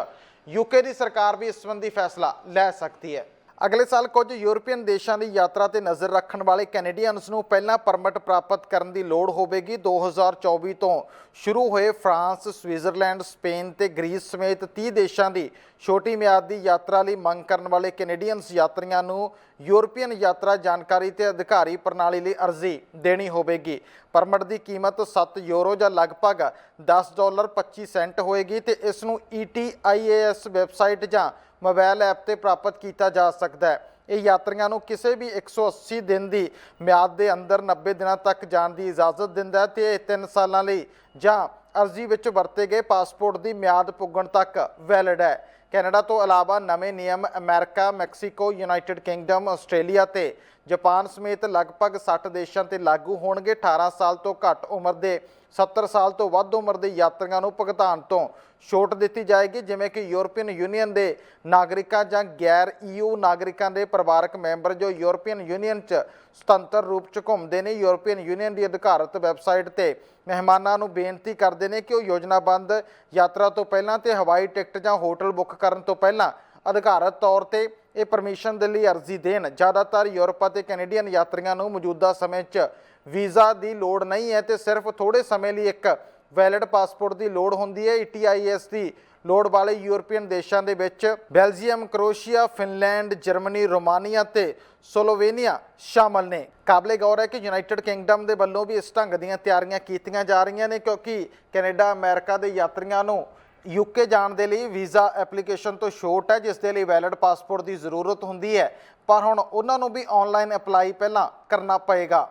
ਯੂਕੇ ਦੀ ਸਰਕਾਰ ਵੀ ਇਸ ਸੰਬੰਧੀ ਫੈਸਲਾ ਲੈ ਸਕਦੀ ਹੈ। ਅਗਲੇ ਸਾਲ ਕੁਝ ਯੂਰਪੀਅਨ ਦੇਸ਼ਾਂ ਦੀ ਯਾਤਰਾ ਤੇ ਨਜ਼ਰ ਰੱਖਣ ਵਾਲੇ ਕੈਨੇਡੀਅਨਸ ਨੂੰ ਪਹਿਲਾਂ ਪਰਮਿਟ ਪ੍ਰਾਪਤ ਕਰਨ ਦੀ ਲੋੜ ਹੋਵੇਗੀ। 2024 ਤੋਂ ਸ਼ੁਰੂ ਹੋਏ ਫਰਾਂਸ, ਸਵਿਟਜ਼ਰਲੈਂਡ, ਸਪੇਨ ਤੇ ਗ੍ਰੀਸ ਸਮੇਤ 30 ਦੇਸ਼ਾਂ ਦੀ ਛੋਟੀ ਮਿਆਦ ਦੀ ਯਾਤਰਾ ਲਈ ਮੰਗ ਕਰਨ ਵਾਲੇ ਕੈਨੇਡੀਅਨਸ ਯਾਤਰੀਆਂ ਨੂੰ ਯੂਰਪੀਅਨ ਯਾਤਰਾ ਜਾਣਕਾਰੀ ਤੇ ਅਧਿਕਾਰੀ ਪ੍ਰਣਾਲੀ ਲਈ ਅਰਜ਼ੀ ਦੇਣੀ ਹੋਵੇਗੀ। ਪਰਮਿਟ ਦੀ ਕੀਮਤ 7 ਯੂਰੋ ਜਾਂ ਲਗਭਗ $10.25 ਹੋਏਗੀ ਤੇ ਇਸ ਨੂੰ ETIAS ਵੈਬਸਾਈਟ ਜਾਂ ਮੋਬਾਈਲ ਐਪ ਤੇ ਪ੍ਰਾਪਤ ਕੀਤਾ ਜਾ ਸਕਦਾ ਹੈ। ਇਹ ਯਾਤਰੀਆਂ ਨੂੰ ਕਿਸੇ ਵੀ 180 ਦਿਨ ਦੀ ਮਿਆਦ ਦੇ ਅੰਦਰ 90 ਦਿਨਾਂ ਤੱਕ ਜਾਣ ਦੀ ਇਜਾਜ਼ਤ ਦਿੰਦਾ ਹੈ ਤੇ ਇਹ 3 ਸਾਲਾਂ ਲਈ ਜਾਂ ਅਰਜ਼ੀ ਵਿੱਚ ਵਰਤੇ ਗਏ ਪਾਸਪੋਰਟ ਦੀ ਮਿਆਦ ਪੁੱਗਣ ਤੱਕ ਵੈਲਿਡ ਹੈ। ਕੈਨੇਡਾ ਤੋਂ ਇਲਾਵਾ ਨਵੇਂ ਨਿਯਮ America, Mexico, United Kingdom, Australia ਤੇ ਜਾਪਾਨ ਸਮੇਤ ਲਗਭਗ 60 ਦੇਸ਼ਾਂ ਤੇ ਲਾਗੂ ਹੋਣਗੇ। 18 ਸਾਲ ਤੋਂ ਘੱਟ ਉਮਰ ਦੇ 70 ਸਾਲ ਤੋਂ ਵੱਧ ਉਮਰ ਦੇ ਯਾਤਰੀਆਂ ਨੂੰ ਭੁਗਤਾਨ ਤੋਂ ਛੋਟ ਦਿੱਤੀ ਜਾਏਗੀ, ਜਿਵੇਂ ਕਿ ਯੂਰਪੀਅਨ ਯੂਨੀਅਨ ਦੇ ਨਾਗਰਿਕਾਂ ਜਾਂ ਗੈਰ EU ਨਾਗਰਿਕਾਂ ਦੇ ਪਰਿਵਾਰਕ ਮੈਂਬਰ ਜੋ ਯੂਰਪੀਅਨ ਯੂਨੀਅਨ 'ਚ ਸੁਤੰਤਰ ਰੂਪ 'ਚ ਘੁੰਮਦੇ ਨੇ। ਯੂਰਪੀਅਨ ਯੂਨੀਅਨ ਦੀ ਅਧਿਕਾਰਤ ਵੈਬਸਾਈਟ ਤੇ ਮਹਿਮਾਨਾਂ ਨੂੰ ਬੇਨਤੀ ਕਰਦੇ ਨੇ ਕਿ ਉਹ ਯੋਜਨਾਬੰਦ ਯਾਤਰਾ ਤੋਂ ਪਹਿਲਾਂ ਤੇ ਹਵਾਈ ਟਿਕਟ ਜਾਂ ਹੋਟਲ ਬੁੱਕ ਕਰਨ ਤੋਂ ਪਹਿਲਾਂ ਅਧਿਕਾਰਤ ਤੌਰ ਤੇ ਇਹ ਪਰਮਿਸ਼ਨ ਦੇ ਲਈ ਅਰਜ਼ੀ ਦੇਣ। ਜ਼ਿਆਦਾਤਰ ਯੂਰਪ ਅਤੇ ਕੈਨੇਡੀਅਨ ਯਾਤਰੀਆਂ ਨੂੰ ਮੌਜੂਦਾ ਸਮੇਂ 'ਚ ਵੀਜ਼ਾ ਦੀ ਲੋੜ ਨਹੀਂ ਹੈ ਤੇ ਸਿਰਫ ਥੋੜੇ ਸਮੇਂ ਲਈ ਇੱਕ ਵੈਲਿਡ ਪਾਸਪੋਰਟ ਦੀ ਲੋੜ ਹੁੰਦੀ ਹੈ। ETIAS ਦੀ ਲੋੜ ਵਾਲੇ ਯੂਰਪੀਅਨ ਦੇਸ਼ਾਂ ਦੇ ਵਿੱਚ ਬੈਲਜੀਅਮ, ਕਰੋਸ਼ੀਆ, ਫਿਨਲੈਂਡ, ਜਰਮਨੀ, ਰੋਮਾਨੀਆ ਤੇ ਸਲੋਵੇਨੀਆ ਸ਼ਾਮਲ ਨੇ। ਕਾਬਲੇ ਗੌਰ ਹੈ ਕਿ ਯੂਨਾਈਟਿਡ ਕਿੰਗਡਮ ਦੇ ਵੱਲੋਂ ਵੀ ਇਸ ਢੰਗ ਦੀਆਂ ਤਿਆਰੀਆਂ ਕੀਤੀਆਂ ਜਾ ਰਹੀਆਂ ਨੇ, ਕਿਉਂਕਿ ਕੈਨੇਡਾ, ਅਮਰੀਕਾ ਦੇ ਯਾਤਰੀਆਂ ਨੂੰ UK ਜਾਣ ਦੇ ਲਈ ਵੀਜ਼ਾ ਐਪਲੀਕੇਸ਼ਨ ਤੋਂ ਛੋਟ ਹੈ, ਜਿਸ ਦੇ ਲਈ ਵੈਲਿਡ ਪਾਸਪੋਰਟ ਦੀ ਜ਼ਰੂਰਤ ਹੁੰਦੀ ਹੈ। ਪਰ ਹੁਣ ਉਹਨਾਂ ਨੂੰ ਵੀ ਆਨਲਾਈਨ ਅਪਲਾਈ ਪਹਿਲਾਂ ਕਰਨਾ ਪਏਗਾ।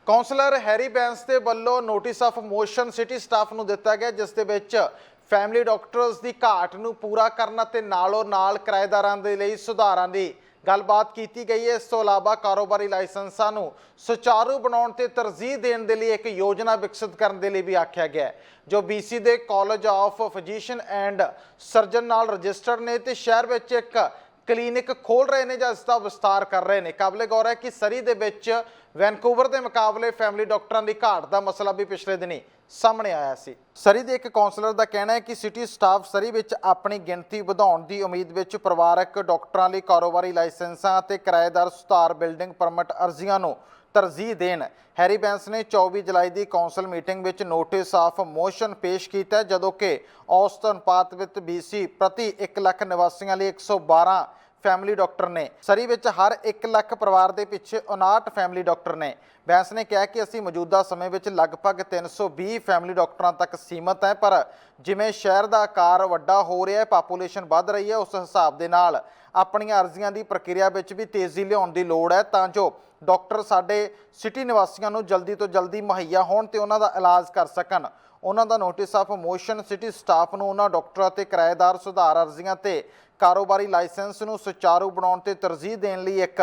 ਕੌਂਸਲਰ ਹੈਰੀ ਬੈਂਸ ਦੇ ਵੱਲੋਂ notice of motion city staff ਨੂੰ ਦਿੱਤਾ ਗਿਆ, ਜਿਸ ਦੇ ਵਿੱਚ ਫੈਮਿਲੀ ਡਾਕਟਰਸ ਦੀ ਘਾਟ ਨੂੰ ਪੂਰਾ ਕਰਨ ਅਤੇ ਨਾਲੋਂ ਨਾਲ ਕਿਰਾਏਦਾਰਾਂ ਦੇ ਲਈ ਸੁਧਾਰਾਂ ਦੀ ਗੱਲਬਾਤ ਕੀਤੀ ਗਈ ਹੈ। ਇਸ ਤੋਂ ਇਲਾਵਾ ਕਾਰੋਬਾਰੀ ਲਾਇਸੈਂਸਾਂ ਨੂੰ ਸੁਚਾਰੂ ਬਣਾਉਣ ਤੇ ਤਰਜੀਹ ਦੇਣ ਦੇ ਲਈ ਇੱਕ ਯੋਜਨਾ ਵਿਕਸਿਤ ਕਰਨ ਦੇ ਲਈ ਵੀ ਆਖਿਆ ਗਿਆ ਹੈ, ਜੋ BC ਦੇ college of physician and surgeon ਨਾਲ ਰਜਿਸਟਰਡ ਨੇ ਤੇ ਸ਼ਹਿਰ ਵਿੱਚ ਇੱਕ ਕਲੀਨਿਕ ਖੋਲ ਰਹੇ ਨੇ ਜਾਂ ਇਸ ਦਾ ਵਿਸਤਾਰ ਕਰ ਰਹੇ ਨੇ। ਕਾਬਲੇ ਗੌਰ ਹੈ ਕਿ ਸਰੀ ਦੇ ਵਿੱਚ ਵੈਨਕੂਵਰ ਦੇ ਮੁਕਾਬਲੇ ਫੈਮਿਲੀ ਡਾਕਟਰਾਂ ਦੀ ਘਾਟ ਦਾ ਮਸਲਾ ਵੀ ਪਿਛਲੇ ਦਿਨੀ ਸਾਹਮਣੇ ਆਇਆ ਸੀ। ਸਰੀ ਦੇ ਇੱਕ ਕਾਉਂਸਲਰ ਦਾ ਕਹਿਣਾ ਹੈ ਕਿ ਸਿਟੀ ਸਟਾਫ ਸਰੀ ਵਿੱਚ ਆਪਣੀ ਗਿਣਤੀ ਵਧਾਉਣ ਦੀ ਉਮੀਦ ਵਿੱਚ ਪਰਿਵਾਰਕ ਡਾਕਟਰਾਂ ਲਈ ਕਾਰੋਬਾਰੀ ਲਾਇਸੈਂਸਾਂ ਅਤੇ ਕਿਰਾਏਦਾਰ ਸੁਧਾਰ ਬਿਲਡਿੰਗ ਪਰਮਿਟ ਅਰਜ਼ੀਆਂ ਨੂੰ ਤਰਜੀਹ ਦੇਣ। ਹੈਰੀ ਬੈਂਸ ਨੇ 24 ਜੁਲਾਈ ਦੀ ਕੌਂਸਲ ਮੀਟਿੰਗ ਵਿੱਚ ਨੋਟਿਸ ਆਫ ਮੋਸ਼ਨ ਪੇਸ਼ ਕੀਤਾ, ਜਦੋਂ ਕਿ ਔਸਤ ਅਨੁਪਾਤ ਵਿੱਚ BC ਪ੍ਰਤੀ 1 ਲੱਖ ਨਿਵਾਸੀਆਂ ਲਈ 112 ਫੈਮਿਲੀ ਡਾਕਟਰ ਨੇ। ਸਰੀ ਵਿੱਚ ਹਰ 1 ਲੱਖ ਪਰਿਵਾਰ ਦੇ ਪਿੱਛੇ 59 ਫੈਮਿਲੀ ਡਾਕਟਰ ਨੇ। ਬੈਂਸ ਨੇ ਕਿਹਾ ਕਿ ਅਸੀਂ ਮੌਜੂਦਾ ਸਮੇਂ ਵਿੱਚ ਲਗਭਗ 320 ਫੈਮਿਲੀ ਡਾਕਟਰਾਂ ਤੱਕ ਸੀਮਤ ਹੈ, ਪਰ ਜਿਵੇਂ ਸ਼ਹਿਰ ਦਾ ਆਕਾਰ ਵੱਡਾ ਹੋ ਰਿਹਾ ਹੈ, ਪਾਪੂਲੇਸ਼ਨ ਵੱਧ ਰਹੀ ਹੈ, ਉਸ ਹਿਸਾਬ ਦੇ ਨਾਲ ਆਪਣੀਆਂ ਅਰਜ਼ੀਆਂ ਦੀ ਪ੍ਰਕਿਰਿਆ ਵਿੱਚ ਵੀ ਤੇਜ਼ੀ ਲਿਆਉਣ ਦੀ ਲੋੜ ਹੈ, ਤਾਂ ਜੋ ਡਾਕਟਰ ਸਾਡੇ ਸਿਟੀ ਨਿਵਾਸੀਆਂ ਨੂੰ ਜਲਦੀ ਤੋਂ ਜਲਦੀ ਮੁਹੱਈਆ ਹੋਣ ਤੇ ਉਹਨਾਂ ਦਾ ਇਲਾਜ ਕਰ ਸਕਣ। ਉਹਨਾਂ ਦਾ notice of motion city staff ਨੂੰ ਉਹਨਾਂ ਡਾਕਟਰਾਂ ਤੇ ਕਿਰਾਏਦਾਰ ਸੁਧਾਰ ਅਰਜ਼ੀਆਂ ਤੇ ਕਾਰੋਬਾਰੀ ਲਾਇਸੈਂਸ ਨੂੰ ਸੁਚਾਰੂ ਬਣਾਉਣ ਤੇ ਤਰਜੀਹ ਦੇਣ ਲਈ ਇੱਕ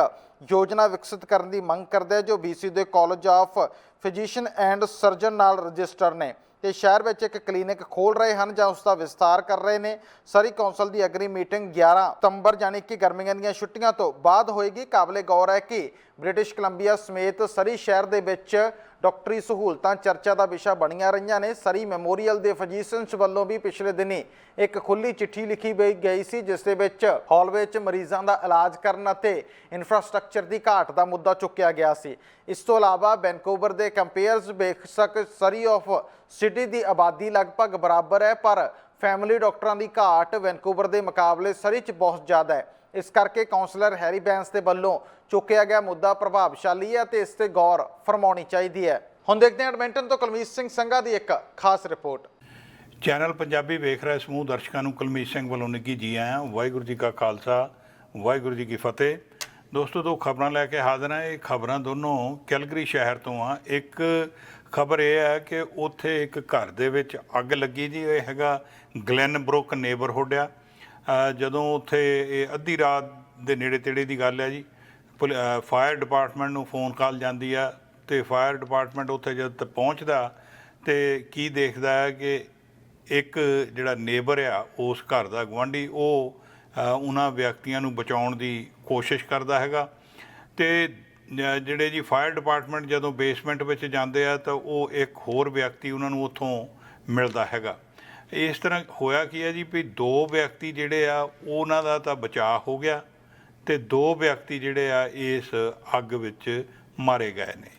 ਯੋਜਨਾ ਵਿਕਸਿਤ ਕਰਨ ਦੀ ਮੰਗ ਕਰਦਾ ਹੈ, ਜੋ BC ਦੇ college of physician and surgeon ਨਾਲ ਰਜਿਸਟਰ ਨੇ ਤੇ ਸ਼ਹਿਰ ਵਿੱਚ ਇੱਕ ਕਲੀਨਿਕ ਖੋਲ ਰਹੇ ਹਨ ਜਾਂ ਉਸ ਦਾ ਵਿਸਤਾਰ ਕਰ ਰਹੇ ਨੇ। ਸਰੀ ਕੌਂਸਲ ਦੀ ਅਗਲੀ ਮੀਟਿੰਗ 11 ਸਤੰਬਰ ਯਾਨੀ ਕਿ ਗਰਮੀਆਂ ਦੀਆਂ ਛੁੱਟੀਆਂ ਤੋਂ ਬਾਅਦ ਹੋਏਗੀ। ਕਾਬਲੇ ਗੌਰ ਹੈ ਕਿ ਬ੍ਰਿਟਿਸ਼ ਕੋਲੰਬੀਆ ਸਮੇਤ ਸਰੀ ਸ਼ਹਿਰ ਦੇ ਵਿੱਚ ਡਾਕਟਰੀ ਸਹੂਲਤਾਂ ਚਰਚਾ ਦਾ ਵਿਸ਼ਾ ਬਣੀਆਂ ਰਹੀਆਂ ਨੇ। ਸਰੀ ਮੈਮੋਰੀਅਲ ਦੇ ਫਿਜ਼ੀਸ਼ੀਅਨਸ ਵੱਲੋਂ ਵੀ ਪਿਛਲੇ ਦਿਨੀ ਇੱਕ ਖੁੱਲ੍ਹੀ ਚਿੱਠੀ ਲਿਖੀ ਗਈ ਸੀ, ਜਿਸ ਦੇ ਵਿੱਚ ਹਾਲਵੇ 'ਚ ਮਰੀਜ਼ਾਂ ਦਾ ਇਲਾਜ ਕਰਨ ਅਤੇ ਇਨਫਰਾਸਟ੍ਰਕਚਰ ਦੀ ਘਾਟ ਦਾ ਮੁੱਦਾ ਚੁੱਕਿਆ ਗਿਆ ਸੀ। ਇਸ ਤੋਂ ਇਲਾਵਾ ਵੈਨਕੂਵਰ ਦੇ ਕੰਪੇਅਰਸ ਬੇਸ਼ੱਕ ਸਰੀ ਆਫ ਸਿਟੀ ਦੀ ਆਬਾਦੀ ਲਗਭਗ ਬਰਾਬਰ ਹੈ, ਪਰ ਫੈਮਿਲੀ ਡਾਕਟਰਾਂ ਦੀ ਘਾਟ ਵੈਨਕੂਵਰ ਦੇ ਮੁਕਾਬਲੇ ਸਰੀ 'ਚ ਬਹੁਤ ਜ਼ਿਆਦਾ ਹੈ। ਇਸ ਕਰਕੇ ਕਾਉਂਸਲਰ ਹੈਰੀ ਬੈਂਸ ਦੇ ਵੱਲੋਂ ਚੁੱਕਿਆ ਗਿਆ ਮੁੱਦਾ ਪ੍ਰਭਾਵਸ਼ਾਲੀ ਹੈ ਤੇ ਇਸ ਤੇ ਗੌਰ ਫਰਮਾਉਣੀ ਚਾਹੀਦੀ ਹੈ। ਹੁਣ ਦੇਖਦੇ ਹਾਂ ਐਡਮਿੰਟਨ ਤੋਂ ਕੁਲਮੀਤ ਸਿੰਘ ਸੰਘਾ ਦੀ ਇੱਕ ਖਾਸ ਰਿਪੋਰਟ। ਚੈਨਲ ਪੰਜਾਬੀ ਵੇਖ ਰਹੇ ਸਮੂਹ ਦਰਸ਼ਕਾਂ ਨੂੰ ਕੁਲਮੀਤ ਸਿੰਘ ਵੱਲੋਂ ਨਿੱਘੀ ਜੀ ਆਇਆਂ। ਵਾਹਿਗੁਰੂ ਜੀ ਕਾ ਖਾਲਸਾ, ਵਾਹਿਗੁਰੂ ਜੀ ਕੀ ਫਤਿਹ। ਦੋਸਤੋ, ਦੋ ਖਬਰਾਂ ਲੈ ਕੇ ਹਾਜ਼ਰ ਹਾਂ। ਇਹ ਖਬਰਾਂ ਦੋਨੋਂ ਕੈਲਗਰੀ ਸ਼ਹਿਰ ਤੋਂ ਆ। ਇੱਕ ਖਬਰ ਇਹ ਹੈ ਕਿ ਉੱਥੇ ਇੱਕ ਘਰ ਦੇ ਵਿੱਚ ਅੱਗ ਲੱਗੀ ਜੀ। ਇਹ ਹੈਗਾ ਗਲੈਨਬਰੁਕ ਨੇਬਰਹੁੱਡ ਆ। ਜਦੋਂ ਉੱਥੇ ਇਹ ਅੱਧੀ ਰਾਤ ਦੇ ਨੇੜੇ ਤੇੜੇ ਦੀ ਗੱਲ ਹੈ ਜੀ, ਫਾਇਰ ਡਿਪਾਰਟਮੈਂਟ ਨੂੰ ਫੋਨ ਕਾਲ ਜਾਂਦੀ ਆ ਤੇ ਫਾਇਰ ਡਿਪਾਰਟਮੈਂਟ ਉੱਥੇ ਜਦ ਪਹੁੰਚਦਾ ਤੇ ਕੀ ਦੇਖਦਾ ਹੈ ਕਿ ਇੱਕ ਜਿਹੜਾ ਨੇਬਰ ਆ ਉਸ ਘਰ ਦਾ ਗੁਆਂਢੀ, ਉਹ ਉਹਨਾਂ ਵਿਅਕਤੀਆਂ ਨੂੰ ਬਚਾਉਣ ਦੀ ਕੋਸ਼ਿਸ਼ ਕਰਦਾ ਹੈਗਾ। ਤੇ ਜਿਹੜੇ ਜੀ ਫਾਇਰ ਡਿਪਾਰਟਮੈਂਟ ਜਦੋਂ ਬੇਸਮੈਂਟ ਵਿੱਚ ਜਾਂਦੇ ਆ ਤਾਂ ਉਹ ਇੱਕ ਹੋਰ ਵਿਅਕਤੀ ਉਹਨਾਂ ਨੂੰ ਉੱਥੋਂ ਮਿਲਦਾ ਹੈਗਾ। ਇਸ ਤਰ੍ਹਾਂ ਹੋਇਆ ਕੀ ਹੈ ਜੀ ਵੀ ਦੋ ਵਿਅਕਤੀ ਜਿਹੜੇ ਆ ਉਹਨਾਂ ਦਾ ਤਾਂ ਬਚਾਅ ਹੋ ਗਿਆ ਤੇ ਦੋ ਵਿਅਕਤੀ ਜਿਹੜੇ ਆ ਇਸ ਅੱਗ ਵਿੱਚ ਮਾਰੇ ਗਏ ਨੇ।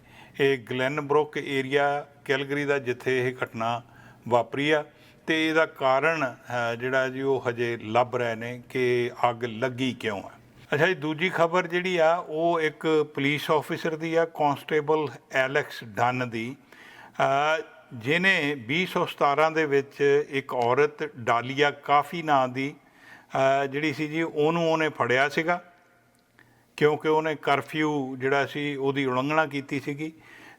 ਇਹ ਗਲੈਨਬਰੁਕ ਏਰੀਆ ਕੈਲਗਰੀ ਦਾ ਜਿੱਥੇ ਇਹ ਘਟਨਾ ਵਾਪਰੀ ਆ ਤੇ ਇਹਦਾ ਕਾਰਨ ਜਿਹੜਾ ਜੀ ਉਹ ਹਜੇ ਲੱਭ ਰਹੇ ਨੇ ਕਿ ਅੱਗ ਲੱਗੀ ਕਿਉਂ ਆ। ਅੱਛਾ ਜੀ, ਦੂਜੀ ਖਬਰ ਜਿਹੜੀ ਆ ਉਹ ਇੱਕ ਪੁਲਿਸ ਆਫਿਸਰ ਦੀ ਆ, ਕਾਂਸਟੇਬਲ ਐਲੈਕਸ ਡਨ ਦੀ, ਜਿਹਨੇ 2017 ਦੇ ਵਿੱਚ ਇੱਕ ਔਰਤ ਡਾਲੀਆ ਕਾਫੀ ਨਾਂ ਦੀ ਜਿਹੜੀ ਸੀ ਜੀ, ਉਹਨੇ ਫੜਿਆ ਸੀਗਾ ਕਿਉਂਕਿ ਉਹਨੇ ਕਰਫਿਊ ਜਿਹੜਾ ਸੀ ਉਹਦੀ ਉਲੰਘਣਾ ਕੀਤੀ ਸੀਗੀ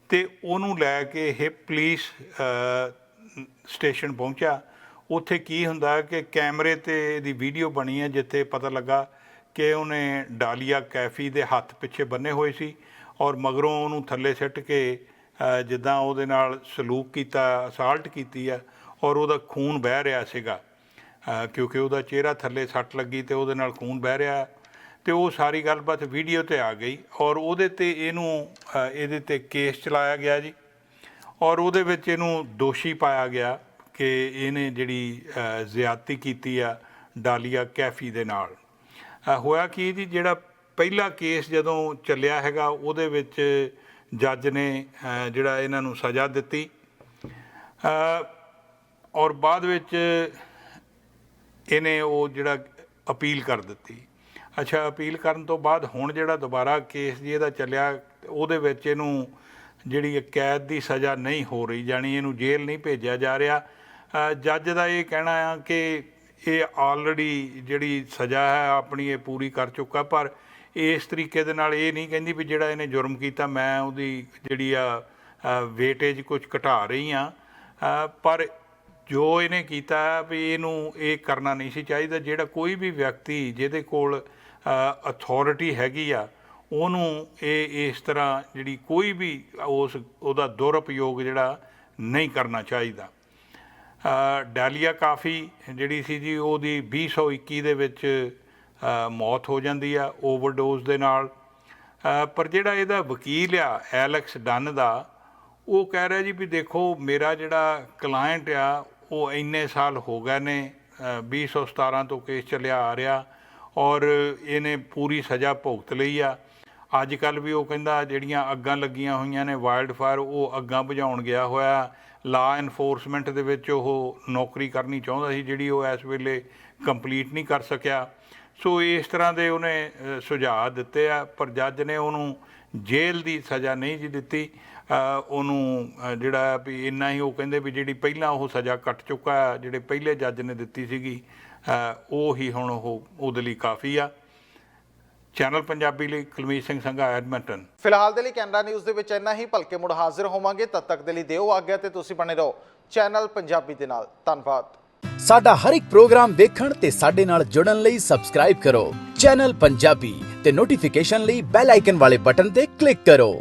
ਤੇ ਉਹਨੂੰ ਲੈ ਕੇ ਇਹ ਪੁਲਿਸ ਸਟੇਸ਼ਨ ਪਹੁੰਚਿਆ। ਉੱਥੇ ਕੀ ਹੁੰਦਾ ਕਿ ਕੈਮਰੇ 'ਤੇ ਇਹਦੀ ਵੀਡੀਓ ਬਣੀ ਹੈ ਜਿੱਥੇ ਪਤਾ ਲੱਗਾ ਕਿ ਉਹਨੇ ਡਾਲੀਆ ਕੈਫੀ ਦੇ ਹੱਥ ਪਿੱਛੇ ਬੰਨੇ ਹੋਏ ਸੀ ਔਰ ਮਗਰੋਂ ਉਹਨੂੰ ਥੱਲੇ ਸਿੱਟ ਕੇ ਜਿੱਦਾਂ ਉਹਦੇ ਨਾਲ ਸਲੂਕ ਕੀਤਾ, ਅਸਾਲਟ ਕੀਤੀ ਆ ਔਰ ਉਹਦਾ ਖੂਨ ਵਹਿ ਰਿਹਾ ਸੀਗਾ ਕਿਉਂਕਿ ਉਹਦਾ ਚਿਹਰਾ ਥੱਲੇ ਸੱਟ ਲੱਗੀ ਤੇ ਉਹਦੇ ਨਾਲ ਖੂਨ ਵਹਿ ਰਿਹਾ ਤੇ ਉਹ ਸਾਰੀ ਗੱਲਬਾਤ ਵੀਡੀਓ 'ਤੇ ਆ ਗਈ ਔਰ ਉਹਦੇ 'ਤੇ ਇਹਦੇ 'ਤੇ ਕੇਸ ਚਲਾਇਆ ਗਿਆ ਜੀ ਔਰ ਉਹਦੇ ਵਿੱਚ ਇਹਨੂੰ ਦੋਸ਼ੀ ਪਾਇਆ ਗਿਆ ਕਿ ਇਹਨੇ ਜਿਹੜੀ ਜ਼ਿਆਦਤੀ ਕੀਤੀ ਆ ਡਾਲੀਆ ਕੈਫੀ ਦੇ ਨਾਲ। ਹੋਇਆ ਕੀ ਜੀ, ਜਿਹੜਾ ਪਹਿਲਾ ਕੇਸ ਜਦੋਂ ਚੱਲਿਆ ਹੈਗਾ ਉਹਦੇ ਵਿੱਚ ਜੱਜ ਨੇ ਜਿਹੜਾ ਇਹਨਾਂ ਨੂੰ ਸਜ਼ਾ ਦਿੱਤੀ ਔਰ ਬਾਅਦ ਵਿੱਚ ਇਹਨੇ ਉਹ ਜਿਹੜਾ ਅਪੀਲ ਕਰ ਦਿੱਤੀ। ਅੱਛਾ, ਅਪੀਲ ਕਰਨ ਤੋਂ ਬਾਅਦ ਹੁਣ ਜਿਹੜਾ ਦੁਬਾਰਾ ਕੇਸ ਜੀ ਇਹਦਾ ਚੱਲਿਆ ਉਹਦੇ ਵਿੱਚ ਇਹਨੂੰ ਜਿਹੜੀ ਕੈਦ ਦੀ ਸਜ਼ਾ ਨਹੀਂ ਹੋ ਰਹੀ, ਜਾਣੀ ਇਹਨੂੰ ਜੇਲ੍ਹ ਨਹੀਂ ਭੇਜਿਆ ਜਾ ਰਿਹਾ। ਜੱਜ ਦਾ ਇਹ ਕਹਿਣਾ ਆ ਕਿ ਇਹ ਆਲਰੇਡੀ ਜਿਹੜੀ ਸਜ਼ਾ ਹੈ ਆਪਣੀ ਇਹ ਪੂਰੀ ਕਰ ਚੁੱਕਾ, ਪਰ ਇਸ ਤਰੀਕੇ ਦੇ ਨਾਲ ਇਹ ਨਹੀਂ ਕਹਿੰਦੀ ਵੀ ਜਿਹੜਾ ਇਹਨੇ ਜੁਰਮ ਕੀਤਾ ਮੈਂ ਉਹਦੀ ਜਿਹੜੀ ਆ ਵੇਟੇਜ ਕੁਝ ਘਟਾ ਰਹੀ ਹਾਂ, ਪਰ ਜੋ ਇਹਨੇ ਕੀਤਾ ਵੀ ਇਹਨੂੰ ਇਹ ਕਰਨਾ ਨਹੀਂ ਸੀ ਚਾਹੀਦਾ। ਜਿਹੜਾ ਕੋਈ ਵੀ ਵਿਅਕਤੀ ਜਿਹਦੇ ਕੋਲ ਅਥਾਰਟੀ ਹੈਗੀ ਆ ਉਹਨੂੰ ਇਹ ਇਸ ਤਰ੍ਹਾਂ ਜਿਹੜੀ ਕੋਈ ਵੀ ਉਹਦਾ ਦੁਰਉਪਯੋਗ ਜਿਹੜਾ ਨਹੀਂ ਕਰਨਾ ਚਾਹੀਦਾ। ਡਾਲੀਆ ਕਾਫੀ ਜਿਹੜੀ ਸੀ ਜੀ ਉਹਦੀ 2021 ਦੇ ਵਿੱਚ ਮੌਤ ਹੋ ਜਾਂਦੀ ਆ ਓਵਰਡੋਜ਼ ਦੇ ਨਾਲ, ਪਰ ਜਿਹੜਾ ਇਹਦਾ ਵਕੀਲ ਆ ਐਲੈਕਸ ਡਨ ਦਾ ਉਹ ਕਹਿ ਰਿਹਾ ਜੀ ਵੀ ਦੇਖੋ ਮੇਰਾ ਜਿਹੜਾ ਕਲਾਇੰਟ ਆ ਉਹ ਇੰਨੇ ਸਾਲ ਹੋ ਗਏ ਨੇ, 2017 ਤੋਂ ਕੇਸ ਚੱਲਿਆ ਆ ਰਿਹਾ ਔਰ ਇਹਨੇ ਪੂਰੀ ਸਜ਼ਾ ਭੁਗਤ ਲਈ ਆ। ਅੱਜ ਕੱਲ੍ਹ ਵੀ ਉਹ ਕਹਿੰਦਾ ਜਿਹੜੀਆਂ ਅੱਗਾਂ ਲੱਗੀਆਂ ਹੋਈਆਂ ਨੇ ਵਾਈਲਡ ਫਾਇਰ ਉਹ ਅੱਗਾਂ ਬੁਝਾਉਣ ਗਿਆ ਹੋਇਆ, ਲਾ ਇਨਫੋਰਸਮੈਂਟ ਦੇ ਵਿੱਚ ਉਹ ਨੌਕਰੀ ਕਰਨੀ ਚਾਹੁੰਦਾ ਸੀ ਜਿਹੜੀ ਉਹ ਇਸ ਵੇਲੇ ਕੰਪਲੀਟ ਨਹੀਂ ਕਰ ਸਕਿਆ। ਸੋ ਇਸ ਤਰ੍ਹਾਂ ਦੇ ਉਹਨੇ ਸੁਝਾਅ ਦਿੱਤੇ ਆ, ਪਰ ਜੱਜ ਨੇ ਉਹਨੂੰ ਜੇਲ੍ਹ ਦੀ ਸਜ਼ਾ ਨਹੀਂ ਜੀ ਦਿੱਤੀ। ਉਹਨੂੰ ਜਿਹੜਾ ਵੀ ਇੰਨਾ ਹੀ ਉਹ ਕਹਿੰਦੇ ਵੀ ਜਿਹੜੀ ਪਹਿਲਾਂ ਉਹ ਸਜ਼ਾ ਕੱਟ ਚੁੱਕਾ, ਜਿਹੜੇ ਪਹਿਲੇ ਜੱਜ ਨੇ ਦਿੱਤੀ ਸੀਗੀ ਉਹ ਹੀ ਹੁਣ ਉਹਦੇ ਲਈ ਕਾਫੀ ਆ। ਚੈਨਲ ਪੰਜਾਬੀ ਲਈ ਕੁਲਮੀਤ ਸਿੰਘ ਸੰਘਾ, ਐਡਮਿੰਟਨ। ਫਿਲਹਾਲ ਦੇ ਲਈ ਕੈਨਰਾ ਨਿਊਜ਼ ਦੇ ਵਿੱਚ ਇੰਨਾ ਹੀ, ਭਲਕੇ ਮੁੜ ਹਾਜ਼ਰ ਹੋਵਾਂਗੇ। ਤਦ ਤੱਕ ਦੇ ਲਈ ਦਿਓ ਆਗਿਆ ਤੇ ਤੁਸੀਂ ਬਣੇ ਰਹੋ ਚੈਨਲ ਪੰਜਾਬੀ ਦੇ ਨਾਲ। ਧੰਨਵਾਦ। ਸਾਡਾ ਹਰ ਇੱਕ ਪ੍ਰੋਗਰਾਮ ਦੇਖਣ ਤੇ ਸਾਡੇ ਨਾਲ ਜੁੜਨ ਲਈ ਸਬਸਕ੍ਰਾਈਬ ਕਰੋ ਚੈਨਲ ਪੰਜਾਬੀ ਤੇ ਨੋਟੀਫਿਕੇਸ਼ਨ ਲਈ ਬੈਲ ਆਈਕਨ ਵਾਲੇ ਬਟਨ ਤੇ ਕਲਿੱਕ ਕਰੋ।